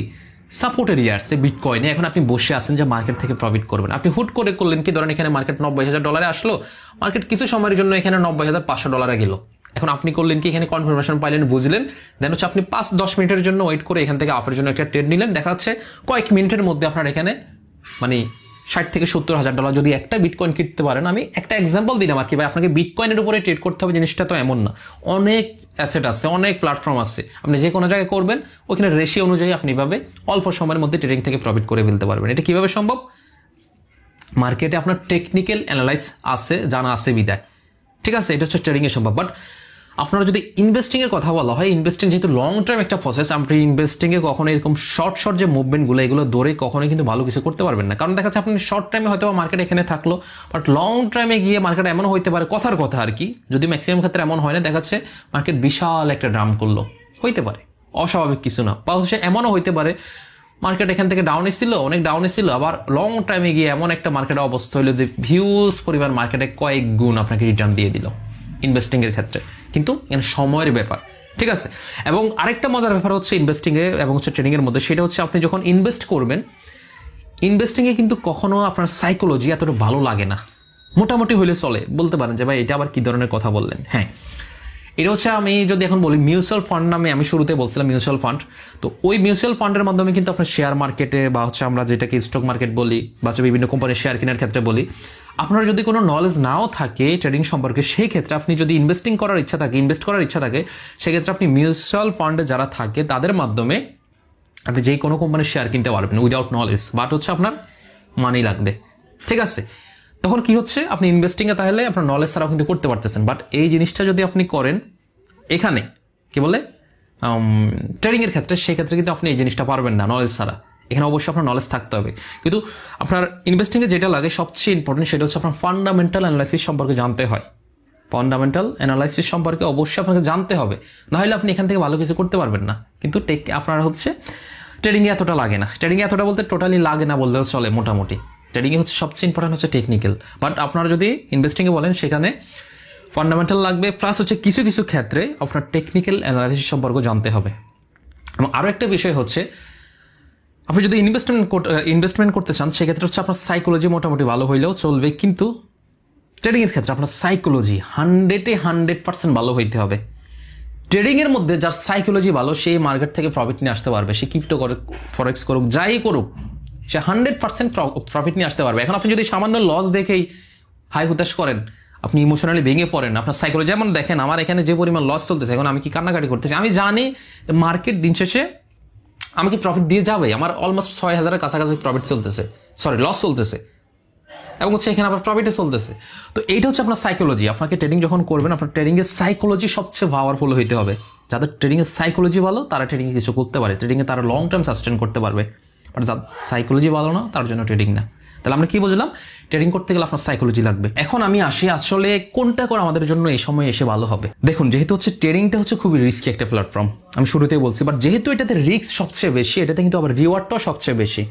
সাপোর্ট এরিয়া আসছে বিটকয়েনে। এখন আপনি বসে আছেন যে মার্কেট থেকে প্রফিট করবেন, আপনি হুট করে করলেন কি, ধরেন এখানে মার্কেট $90,000 আসলো, মার্কেট কিছু সময়ের জন্য এখানে $90,500 গেল। এখন আপনি করলেন কি, এখানে কনফার্মেশন পাইলেন, বুঝলেন, দেন হচ্ছে আপনি 5-10 মিনিটের জন্য ওয়েট করে এখান থেকে আপের জন্য একটা ট্রেড নিলেন। দেখা যাচ্ছে কয়েক মিনিটের মধ্যে আপনার এখানে মানে $60,000-70,000 যদি একটা বিটকয়েন কিনতে পারেন। আমি একটা এক্সাম্পল দিলাম আর কি ভাই, আপনাকে বিটকয়েনের উপরে ট্রেড করতে হবে জিনিসটা তো এমন না, অনেক অ্যাসেট আছে, অনেক প্ল্যাটফর্ম আছে, আপনি যে কোনো জায়গায় করবেন ওখানে রেশিও অনুযায়ী আপনি এভাবে অল্প সময়ের মধ্যে ট্রেডিং থেকে প্রফিট করে ফেলতে পারবেন। এটা কিভাবে সম্ভব? মার্কেটে আপনার টেকনিক্যাল অ্যানালাইস আছে, জানা আছে বিদায়, ঠিক আছে? এটা হচ্ছে ট্রেডিং এর সম্ভব। বাট আপনারা যদি ইনভেস্টিং এর কথা বলা হয়, ইনভেস্টিং যেহেতু লং টার্ম একটা প্রসেস, আপনি ইনভেস্টিং এ কখনো এরকম শর্ট যে মুভমেন্টগুলো এগুলো ধরে কখনোই কিন্তু ভালো কিছু করতে পারবেন না। কারণ দেখা যাচ্ছে আপনি শর্ট টাইমে হয়তো মার্কেট এখানে থাকলো, বাট লং টাইমে গিয়ে মার্কেট এমন হইতে পারে, কথার কথা আর কি, যদি ম্যাক্সিমাম ক্ষেত্রে এমন হয় না, দেখা যাচ্ছে মার্কেট বিশাল একটা ড্রাম করলো, হইতে পারে, অস্বাভাবিক কিছু না। বা হচ্ছে এমনও হইতে পারে মার্কেট এখান থেকে ডাউন এসেছিল, অনেক ডাউন এসেছিল, আবার লং টাইমে গিয়ে এমন একটা মার্কেটের অবস্থা হলো যে হিউজ পরিমাণ মার্কেটে কয়েক গুণ আপনাকে রিটার্ন দিয়ে দিল ইনভেস্টিং এর ক্ষেত্রে। কিন্তু এখানে সময়ের ব্যাপার, ঠিক আছে? এবং আরেকটা মজার ব্যাপার হচ্ছে ইনভেস্টিং এ এবং হচ্ছে ট্রেডিং এর মধ্যে, সেটা হচ্ছে আপনি যখন ইনভেস্ট করবেন, ইনভেস্টিং এ কিন্তু কখনো আপনার সাইকোলজি এতটা ভালো লাগে না, মোটামুটি হলে চলে। বলতে পারেন যে ভাই এটা আবার কি ধরনের কথা বললেন? হ্যাঁ, এটা হচ্ছে আমি যদি এখন বলি মিউচুয়াল ফান্ড নামে, আমি শুরুতে বলছিলাম মিউচুয়াল ফান্ড, তো ওই মিউচুয়াল ফান্ডের মাধ্যমে কিন্তু আপনার শেয়ার মার্কেটে বা হচ্ছে আমরা যেটাকে স্টক মার্কেট বলি বা বিভিন্ন কোম্পানির শেয়ার কেনার ক্ষেত্রে বলি, আপনার যদি কোনো নলেজ নাও থাকে ট্রেডিং সম্পর্কে, সেই ক্ষেত্রে আপনি যদি ইনভেস্ট করার ইচ্ছা থাকে সেক্ষেত্রে আপনি মিউচুয়াল ফান্ডে যারা থাকে তাদের মাধ্যমে আপনি যেই কোনো কোম্পানির শেয়ার কিনতে পারবেন উইদাউট নলেজ, বাট হচ্ছে আপনার মানি লাগবে, ঠিক আছে? তখন কি হচ্ছে, আপনি ইনভেস্টিংয়ে তাহলে আপনার নলেজ ছাড়াও কিন্তু করতে পারতেছেন। বাট এই জিনিসটা যদি আপনি করেন এখানে কি বলে ট্রেডিং এর ক্ষেত্রে, সেক্ষেত্রে কিন্তু আপনি এই জিনিসটা পারবেন না নলেজ ছাড়া। এখানে অবশ্যই আপনার নলেজ থাকতে হবে। কিন্তু আপনার ইনভেস্টিংয়ে যেটা লাগে সবচেয়ে ইম্পর্টেন্ট সেটা হচ্ছে আপনার ফান্ডামেন্টাল অ্যানালাইসিস সম্পর্কে জানতে হয়। ফান্ডামেন্টাল অ্যানালাইসিস সম্পর্কে অবশ্যই আপনাকে জানতে হবে, নাহলে আপনি এখান থেকে ভালো কিছু করতে পারবেন না। কিন্তু আপনার হচ্ছে ট্রেডিংয়ে এতটা লাগে না, ট্রেডিংয়ে এতটা বলতে টোটালি লাগে না বললেও চলে মোটামুটি। ট্রেডিংয়ে হচ্ছে সবচেয়ে ইম্পর্টেন্ট হচ্ছে টেকনিক্যাল, বাট আপনারা যদি ইনভেস্টিংয়ে বলেন সেখানে ফান্ডামেন্টাল লাগবে, প্লাস হচ্ছে কিছু কিছু ক্ষেত্রে আপনার টেকনিক্যাল অ্যানালাইসিস সম্পর্কে জানতে হবে। এবং আরও একটা বিষয় হচ্ছে, আপনি যদি ইনভেস্টমেন্ট করতে চান সেক্ষেত্রে হচ্ছে আপনার সাইকোলজি মোটামুটি ভালো হইলেও চলবে, কিন্তু ট্রেডিংয়ের ক্ষেত্রে আপনার সাইকোলজি 100% ভালো হইতে হবে। ট্রেডিংয়ের মধ্যে যার সাইকোলজি ভালো সেই মার্কেট থেকে প্রফিট নিয়ে আসতে পারবে, সে ক্রিপ্টো করুক, ফরেক্স করুক, যাই করুক, সে 100% প্রফিট নিয়ে আসতে পারবে। এখন আপনি যদি সামান্য লস দেখেই হাই হুতাশ করেন, আপনি ইমোশনালি ভেঙে পড়েন, আপনার সাইকোলজি, যেমন দেখেন আমার এখানে যে পরিমাণ লস চলতেছে, এখন আমি কি কান্নাকাটি করতেছি, আমি জানি মার্কেট দিন শেষে আমাকে প্রফিট দিয়ে যাবে, আমার অলমোস্ট 6,000-এর কাছাকাছি প্রফিট চলতেছে, লস চলতেছে, এবং হচ্ছে এখানে আবার প্রফিটে চলতেছে। তো এইটা হচ্ছে আপনার সাইকোলজি। আপনাকে ট্রেডিং যখন করবেন, আপনার ট্রেডিংয়ের সাইকোলজি সবচেয়ে পাওয়ারফুল হইতে হবে। যাদের ট্রেডিংয়ের সাইকোলজি ভালো তারা ট্রেডিংয়ে কিছু করতে পারে, ট্রেডিংয়ে তারা লং টার্ম সাস্টেন করতে পারবে। বাট যার সাইকোলজি ভালো না তার জন্য ট্রেডিং না। তাহলে আমরা কি বুঝলাম, ট্রেডিং করতে গেলে আপনার সাইকোলজি লাগবে। এখন আমি আসি আসলে কোনটা করে আমাদের জন্য এই সময় এসে ভালো হবে। দেখুন, যেহেতু হচ্ছে ট্রেডিংটা হচ্ছে খুবই রিস্কি একটা প্ল্যাটফর্ম, আমি শুরুতেই বলছি, বাট যেহেতু এটাতে রিস্ক সবচেয়ে বেশি, এটাতে কিন্তু আবার রিওয়ার্ডটাও সবচেয়ে বেশি।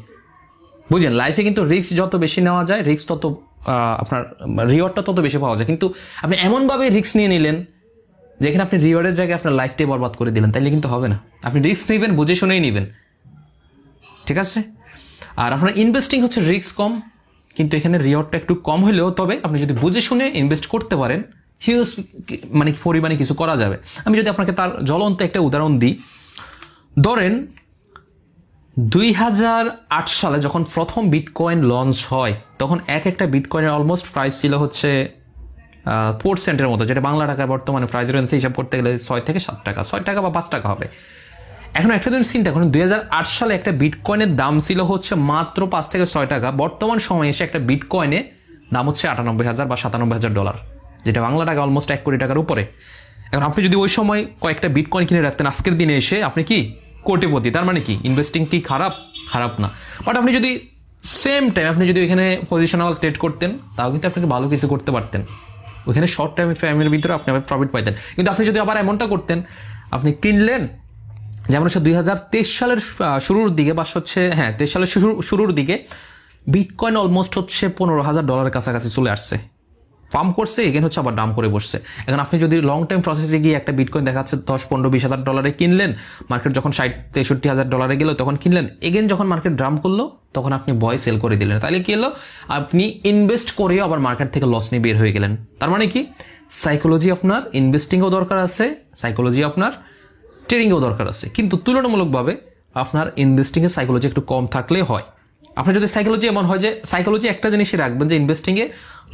বুঝলেন, লাইফে কিন্তু রিস্ক যত বেশি নেওয়া যায় রিস্ক তত আপনার রিওয়ার্ডটা তত বেশি পাওয়া যায়। কিন্তু আপনি এমনভাবে রিস্ক নিয়ে নিলেন যেখানে আপনি রিওয়ার্ডের জায়গায় আপনার লাইফটাই বরবাদ করে দিলেন, তাইলে কিন্তু হবে না। আপনি রিস্ক নেবেন, বুঝে শুনেই নেবেন, ঠিক আছে? আর আপনার ইনভেস্টিং হচ্ছে রিস্ক কম, কিন্তু এখানে রিওয়ার্ডটা একটু কম হলেও, তবে আপনি যদি বুঝে শুনে ইনভেস্ট করতে পারেন হিউজ মানে পরিমাণে কিছু করা যাবে। আমি যদি আপনাকে তার জ্বলন্ত একটা উদাহরণ দিই, ধরেন 2008 সালে যখন প্রথম বিটকয়েন লঞ্চ হয়, তখন একটা বিটকয়েনের অলমোস্ট প্রাইস ছিল হচ্ছে 4 সেন্টের মতো, যেটা বাংলা টাকায় বর্তমানে প্রাইস রেঞ্জে হিসাব করতে গেলে 6 থেকে 7 টাকা, 6 টাকা বা 5 টাকা হবে। এখন একটা দিন চিন্তা করেন, 2008 সালে একটা বিটকয়েনের দাম ছিল হচ্ছে মাত্র 5 থেকে 6 টাকা। বর্তমান সময়ে এসে একটা বিটকয়েনে দাম হচ্ছে 98,000 বা 97,000 ডলার, যেটা বাংলা টাকা অলমোস্ট 1 কোটি টাকার উপরে। এখন আপনি যদি ওই সময় কয়েকটা বিটকয়েন কিনে রাখতেন, আজকের দিনে এসে আপনি কি কোটিপতি। তার মানে কি ইনভেস্টিং কি খারাপ? খারাপ না। বাট আপনি যদি সেম টাইম আপনি যদি এখানে পজিশনাল ট্রেড করতেন, তাও কিন্তু আপনাকে ভালো কিছু করতে পারতেন। ওইখানে শর্ট টাইম ফ্রেমের ভিতরে আপনি আবার প্রফিট পাইতেন। কিন্তু আপনি যদি আবার এমনটা করতেন, আপনি কিনলেন, যেমন হচ্ছে 2023 সালের শুরুর দিকে, বা হচ্ছে 23 সালের শুরুর দিকে বিটকয়েন অলমোস্ট হচ্ছে $15,000 কাছাকাছি চলে আসছে, পাম্প করছে, এখানে হচ্ছে আবার দাম করে বসছে। এখন আপনি যদি লং টাইম প্রসেসে গিয়ে একটা বিটকয়েন দেখাচ্ছে 10, 15, 20 হাজার ডলারে কিনলেন, মার্কেট যখন 60-63 হাজার ডলারে গেল তখন কিনলেন, এগেন যখন মার্কেট ড্রাম করলো তখন আপনি ভয় সেল করে দিলেন। তাহলে কি হলো? আপনি ইনভেস্ট করেও আবার মার্কেট থেকে লস নিয়ে বের হয়ে গেলেন। তার মানে কি সাইকোলজি আপনার ইনভেস্টিংও দরকার আছে, সাইকোলজি আপনার ট্রেডিংও দরকার আছে, কিন্তু তুলনামূলকভাবে আপনার ইনভেস্টিংয়ে সাইকোলজি একটু কম থাকলে হয়। আপনার যদি সাইকোলজি এমন হয় যে সাইকোলজি একটা জিনিসই রাখবেন যে ইনভেস্টিংয়ে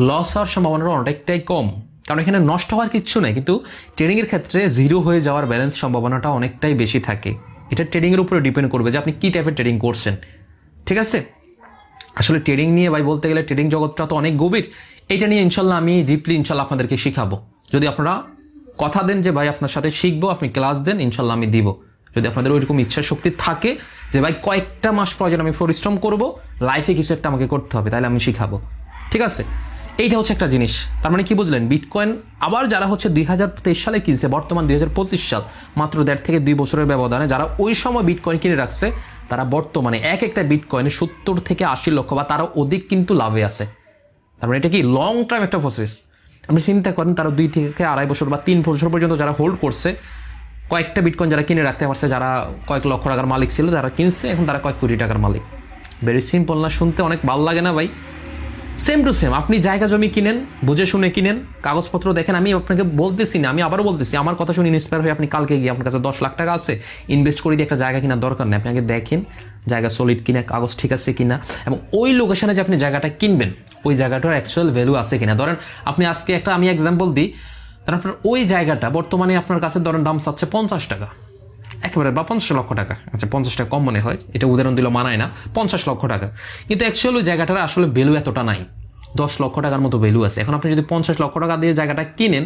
লস হওয়ার সম্ভাবনাটা অনেকটাই কম, কারণ এখানে নষ্ট হওয়ার কিচ্ছু নেই। কিন্তু ট্রেডিংয়ের ক্ষেত্রে জিরো হয়ে যাওয়ার ব্যালেন্স সম্ভাবনাটা অনেকটাই বেশি থাকে। এটা ট্রেডিংয়ের উপরে ডিপেন্ড করবে যে আপনি কী টাইপের ট্রেডিং করছেন, ঠিক আছে? আসলে ট্রেডিং নিয়ে ভাই বলতে গেলে ট্রেডিং জগৎটা তো অনেক গভীর। এটা নিয়ে ইনশাল্লাহ আমি ডিপলি ইনশাল্লাহ আপনাদেরকে শিখাবো। যদি আপনারা কথা দেন যে ভাই আপনার সাথে শিখবো, আপনি ক্লাস দেন, ইনশাল্লাহ আমি দিব। যদি আপনাদের ওইরকম ইচ্ছা শক্তি থাকে যে ভাই কয়েকটা মাস প্রয়োজন আমি পরিশ্রম করবো, লাইফে কিছু একটা আমাকে করতে হবে, তাহলে আমি শিখাবো, ঠিক আছে? এইটা হচ্ছে একটা জিনিস। তার মানে কি বুঝলেন? বিটকয়েন আবার যারা হচ্ছে 2023 সালে কিনছে, বর্তমান 2025 সাল, মাত্র 1.5 থেকে 2 বছরের ব্যবধানে যারা ওই সময় বিটকয়েন কিনে রাখছে, তারা বর্তমানে একটা বিটকয়েনে 70 থেকে 80 লক্ষ বা তারও অধিক কিন্তু লাভে আছে। তার মানে এটা কি লং টাইম একটা প্রসেস। আপনি চিন্তা করেন, তারা 2 থেকে 2.5 বছর বা 3 বছর পর্যন্ত যারা হোল্ড করছে, কয়েকটা বিটকয়েন যারা কিনে রাখতে পারছে, যারা কয়েক লক্ষ টাকার মালিক ছিল, যারা কিনছে, এখন তারা কয়েক কোটি টাকার মালিক। ভেরি সিম্পল না? শুনতে অনেক ভালো লাগে না ভাই? সেম টু সেম আপনি জায়গা জমি কিনেন, বুঝে শুনে কিনেন, কাগজপত্র দেখেন। আমি আপনাকে বলতেছি না, আমি আবারও বলতেছি, আমার কথা শুনে ইন্সপায়ার হয়ে আপনি কালকে গিয়ে আপনার কাছে 10 লাখ টাকা আছে, ইনভেস্ট করে দিয়ে একটা জায়গা কেনার দরকার নেই। আপনি আগে দেখেন জায়গা সলিড কিনা, কাগজ ঠিক আছে কিনা, এবং ওই লোকেশনে যে আপনি জায়গাটা কিনবেন ওই জায়গাটার অ্যাকচুয়াল ভ্যালু আছে কিনা। ধরেন আপনি আজকে আমি এক্সাম্পল দিই, আপনার ওই জায়গাটা বর্তমানে আপনার কাছে ধরেন দাম চাচ্ছে 50 টাকা একেবারে, বা 50 লক্ষ টাকা। আচ্ছা 50 টাকা কম মনে হয়, এটা উদাহরণ দিলে মানায় না, 50 লক্ষ টাকা। কিন্তু অ্যাকচুয়ালি ওই জায়গাটার আসলে ভ্যালু এতটা নাই, 10 লক্ষ টাকার মতো ভ্যালু আছে। এখন আপনি যদি 50 লক্ষ টাকা দিয়ে জায়গাটা কিনেন,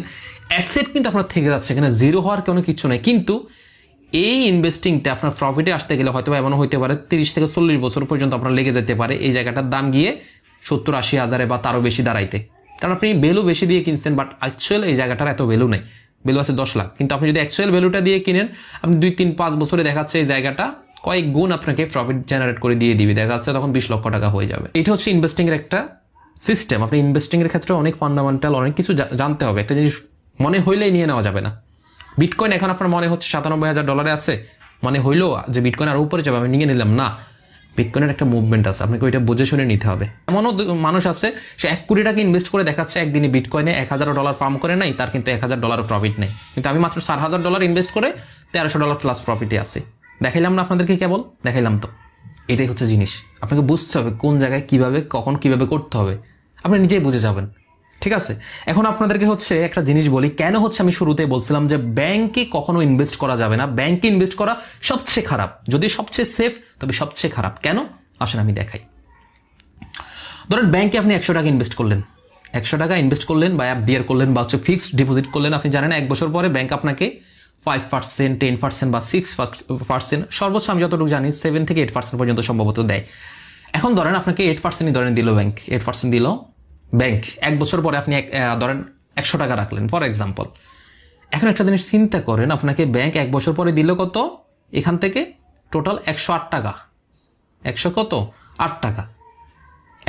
অ্যাসেট কিন্তু আপনার থেকে যাচ্ছে, এখানে জিরো হওয়ার কোনো কিছু নেই। কিন্তু এই ইনভেস্টিংটা আপনার প্রফিটে আসতে গেলে হয়তো এমন হইতে পারে 30 থেকে 40 বছর পর্যন্ত আপনার লেগে যেতে পারে এই জায়গাটার দাম গিয়ে 70-80 হাজারে বা তারও বেশি দাঁড়াইতে। কারণ আপনি ভ্যালু বেশি দিয়ে কিনছেন, বাট অ্যাকচুয়াল এই জায়গাটার এত ভ্যালু নেই, ভ্যালু আছে 10 লাখ। কিন্তু আপনি যদি অ্যাকচুয়াল ভ্যালুটা দিয়ে কিনেন, আপনি 2-3-5 বছরে দেখাচ্ছে এই জায়গাটা কয়েক গুণ আপনাকে প্রফিট জেনারেট করে দিয়ে দিবে, দেখা যাচ্ছে তখন 20 লক্ষ টাকা হয়ে যাবে। এটা হচ্ছে ইনভেস্টিং এর একটা সিস্টেম। আপনি ইনভেস্টিং এর ক্ষেত্রে অনেক ফান্ডামেন্টাল অনেক কিছু জানতে হবে। একটা জিনিস মনে হইলেই নিয়ে নেওয়া যাবে না। বিটকয়েন এখন আপনার মনে হচ্ছে $97,000 আছে, মনে হইলো যে বিটকয়েন আরো উপরে যাবে, আমি নিয়ে নিলাম না। বিটকয়েনের একটা মুভমেন্ট আছে, আপনাকে ওইটা বুঝে শুনে নিতে হবে। এমনও মানুষ আছে সে 1 কোটি টাকা ইনভেস্ট করে দেখাচ্ছে একদিনই বিটকয়েনে $1,000 ফার্ম করে নাই, তার কিন্তু $1,000 প্রফিট নেই। কিন্তু আমি মাত্র $4,000 ইনভেস্ট করে $1,300 প্লাস প্রফিটে আছে। দেখাইলাম না আপনাদেরকে? কেবল দেখাইলাম তো। এটাই হচ্ছে জিনিস, আপনাকে বুঝতে হবে কোন জায়গায় কিভাবে কখন কিভাবে করতে হবে, আপনি নিজেই বুঝে যাবেন, ঠিক আছে? এখন আপনাদেরকে হচ্ছে একটা জিনিস বলি, কেন হচ্ছে আমি শুরুতেই বলছিলাম যে ব্যাংকে কখনো ইনভেস্ট করা যাবে না। ব্যাংকে ইনভেস্ট করা সবচেয়ে খারাপ, যদি সবচেয়ে সেফ তবে সবচেয়ে খারাপ। কেন আসেন আমি দেখাই। ধরেন ব্যাংকে আপনি 100 টাকা ইনভেস্ট করলেন, 100 টাকা ইনভেস্ট করলেন বা এফডিআর করলেন বা হচ্ছে ফিক্সড ডিপোজিট করলেন। আপনি জানেন 1 বছর পরে ব্যাংক আপনাকে 5%, 10% বা 6%, সর্বোচ্চ আমি যতটুকু জানি 7 থেকে 8% পর্যন্ত সম্ভবত দেয়। এখন ধরেন আপনাকে 8%ই ধরেন দিল ব্যাংক, 8% দিল ব্যাংক। 1 বছর পরে আপনি ধরেন 100 টাকা রাখলেন ফর এক্সাম্পল। এখন একটা জিনিস চিন্তা করেন, আপনাকে ব্যাংক 1 বছর পরে দিল কত? এখান থেকে টোটাল 108 টাকা। 100 কত? 8 টাকা।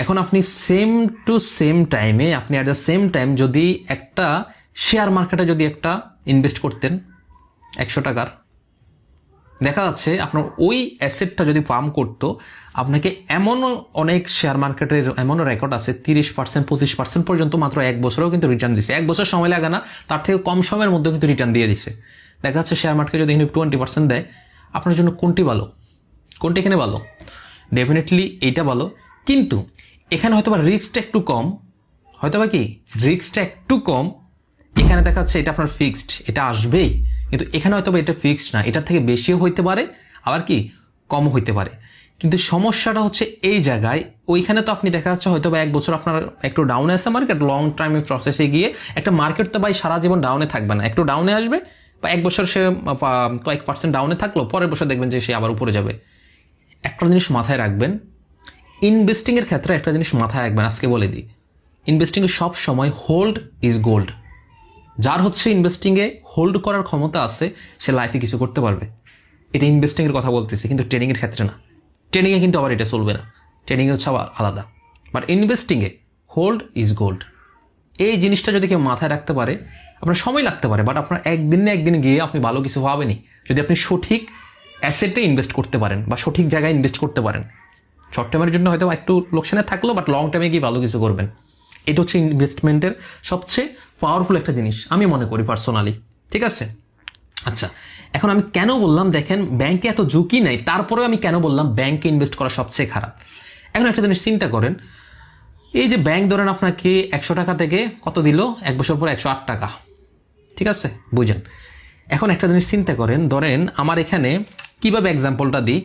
এখন আপনি সেম টু সেম টাইমে আপনি অ্যাট দ্য সেম টাইম যদি একটা শেয়ার মার্কেটে যদি একটা ইনভেস্ট করতেন 100 টাকার, দেখা যাচ্ছে আপনার ওই অ্যাসেটটা যদি ফার্ম করতো, আপনাকে এমনও অনেক শেয়ার মার্কেটের এমনও রেকর্ড আছে 30% 25% পর্যন্ত মাত্র 1 বছরেও কিন্তু রিটার্ন দিচ্ছে। 1 বছর সময় লাগে না, তার থেকে কম সময়ের মধ্যে কিন্তু রিটার্ন দিয়ে দিচ্ছে। দেখা যাচ্ছে শেয়ার মার্কেট যদি এখানে 20% দেয়, আপনার জন্য কোনটি ভালো, কোনটি এখানে ভালো? ডেফিনেটলি এইটা ভালো, কিন্তু এখানে হয়তো বা রিস্কটা একটু কম, হয়তো বা কি রিস্কটা একটু কম। এখানে দেখা যাচ্ছে এটা আপনার ফিক্সড, এটা আসবেই, কিন্তু এখানে হয়তো বা এটা ফিক্সড না, এটার থেকে বেশিও হইতে পারে, আবার কি কমও হইতে পারে। কিন্তু সমস্যাটা হচ্ছে এই জায়গায়, ওইখানে তো আপনি দেখা যাচ্ছে হয়তো বা 1 বছর আপনার একটু ডাউনে আছে মার্কেট, লং টাইমে প্রসেসে গিয়ে একটা মার্কেট তো ভাই সারা জীবন ডাউনে থাকবে না, একটু ডাউনে আসবে বা 1 বছর সে কয়েক পার্সেন্ট ডাউনে থাকলো, পরের বছর দেখবেন যে সে আবার উপরে যাবে। একটা জিনিস মাথায় রাখবেন, ইনভেস্টিং এর ক্ষেত্রে একটা জিনিস মাথায় রাখবেন, আজকে বলে দিই, ইনভেস্টিং এ সব সময় হোল্ড ইজ গোল্ড। যার হচ্ছে ইনভেস্টিং এ হোল্ড করার ক্ষমতা আছে, সে লাইফে কিছু করতে পারবে। এটা ইনভেস্টিং এর কথা বলতেছি, কিন্তু ট্রেডিং এর ক্ষেত্রে না। ট্রেডিং এ কিন্তু আবার এটা চলবে না, ট্রেডিং হচ্ছে আবার আলাদা। But investing A hold is gold, এই জিনিসটা যদি কেউ মাথায় রাখতে পারে, আপনার সময় লাগতে পারে, বাট আপনার একদিন না একদিন গিয়ে আপনি ভালো কিছু পাবেনই, যদি আপনি সঠিক অ্যাসেটে ইনভেস্ট করতে পারেন বা সঠিক জায়গায় ইনভেস্ট করতে পারেন। শর্ট টাইমের জন্য হয়তো একটু লোকসানে থাকলো, বাট লং টাইমে গিয়ে ভালো কিছু করবেন। এটা হচ্ছে ইনভেস্টমেন্টের সবচেয়ে পাওয়ারফুল একটা জিনিস আমি মনে করি পার্সোনালি, ঠিক আছে? আচ্ছা, এখন আমি কেন বললাম দেখেন ব্যাংকে এত ঝুঁকি নাই, তারপরেও আমি কেন বললাম ব্যাংকে ইনভেস্ট করা সবচেয়ে খারাপ। এখন একটা জিনিস চিন্তা করেন, এই যে ব্যাংক ধরেন আপনাকে 100 টাকা থেকে কত দিল, 1 বছর পর 108 টাকা, ঠিক আছে? বুঝেন। এখন একটা জিনিস চিন্তা করেন, ধরেন আমার এখানে কিভাবে এক্সাম্পলটা দিই,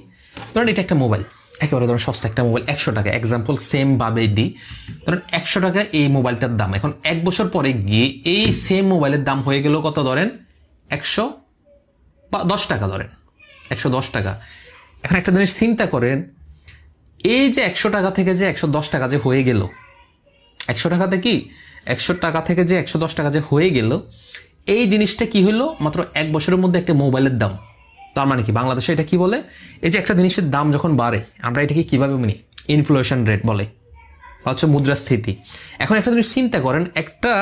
ধরেন এটা একটা মোবাইল, একেবারে ধরেন সস্তা একটা মোবাইল, 100 টাকা, এক্সাম্পল সেম ভাবে দিই। ধরেন 100 টাকা এই মোবাইলটার দাম, এখন 1 বছর পরে গিয়ে এই সেম মোবাইলের দাম হয়ে গেল কত, ধরেন 110 টাকা, ধরেন 110 টাকা। এখন একটা জিনিস চিন্তা করেন, এই যে 100 টাকা থেকে যে 110 টাকা যে হয়ে গেল, 100 টাকাতে কি 100 টাকা থেকে যে 110 টাকা যে হয়ে গেল, এই জিনিসটা কি হলো, মাত্র 1 বছরের মধ্যে একটা মোবাইলের দাম। তার মানে কি বাংলাদেশে এটা কি বলে, এই যে একটা জিনিসের দাম যখন বাড়ে আমরা এটাকে কিভাবে মানি, ইনফ্লেশন রেট বলে, হচ্ছে মুদ্রাস্ফীতি। এখন একটা জিনিস চিন্তা করেন, একটা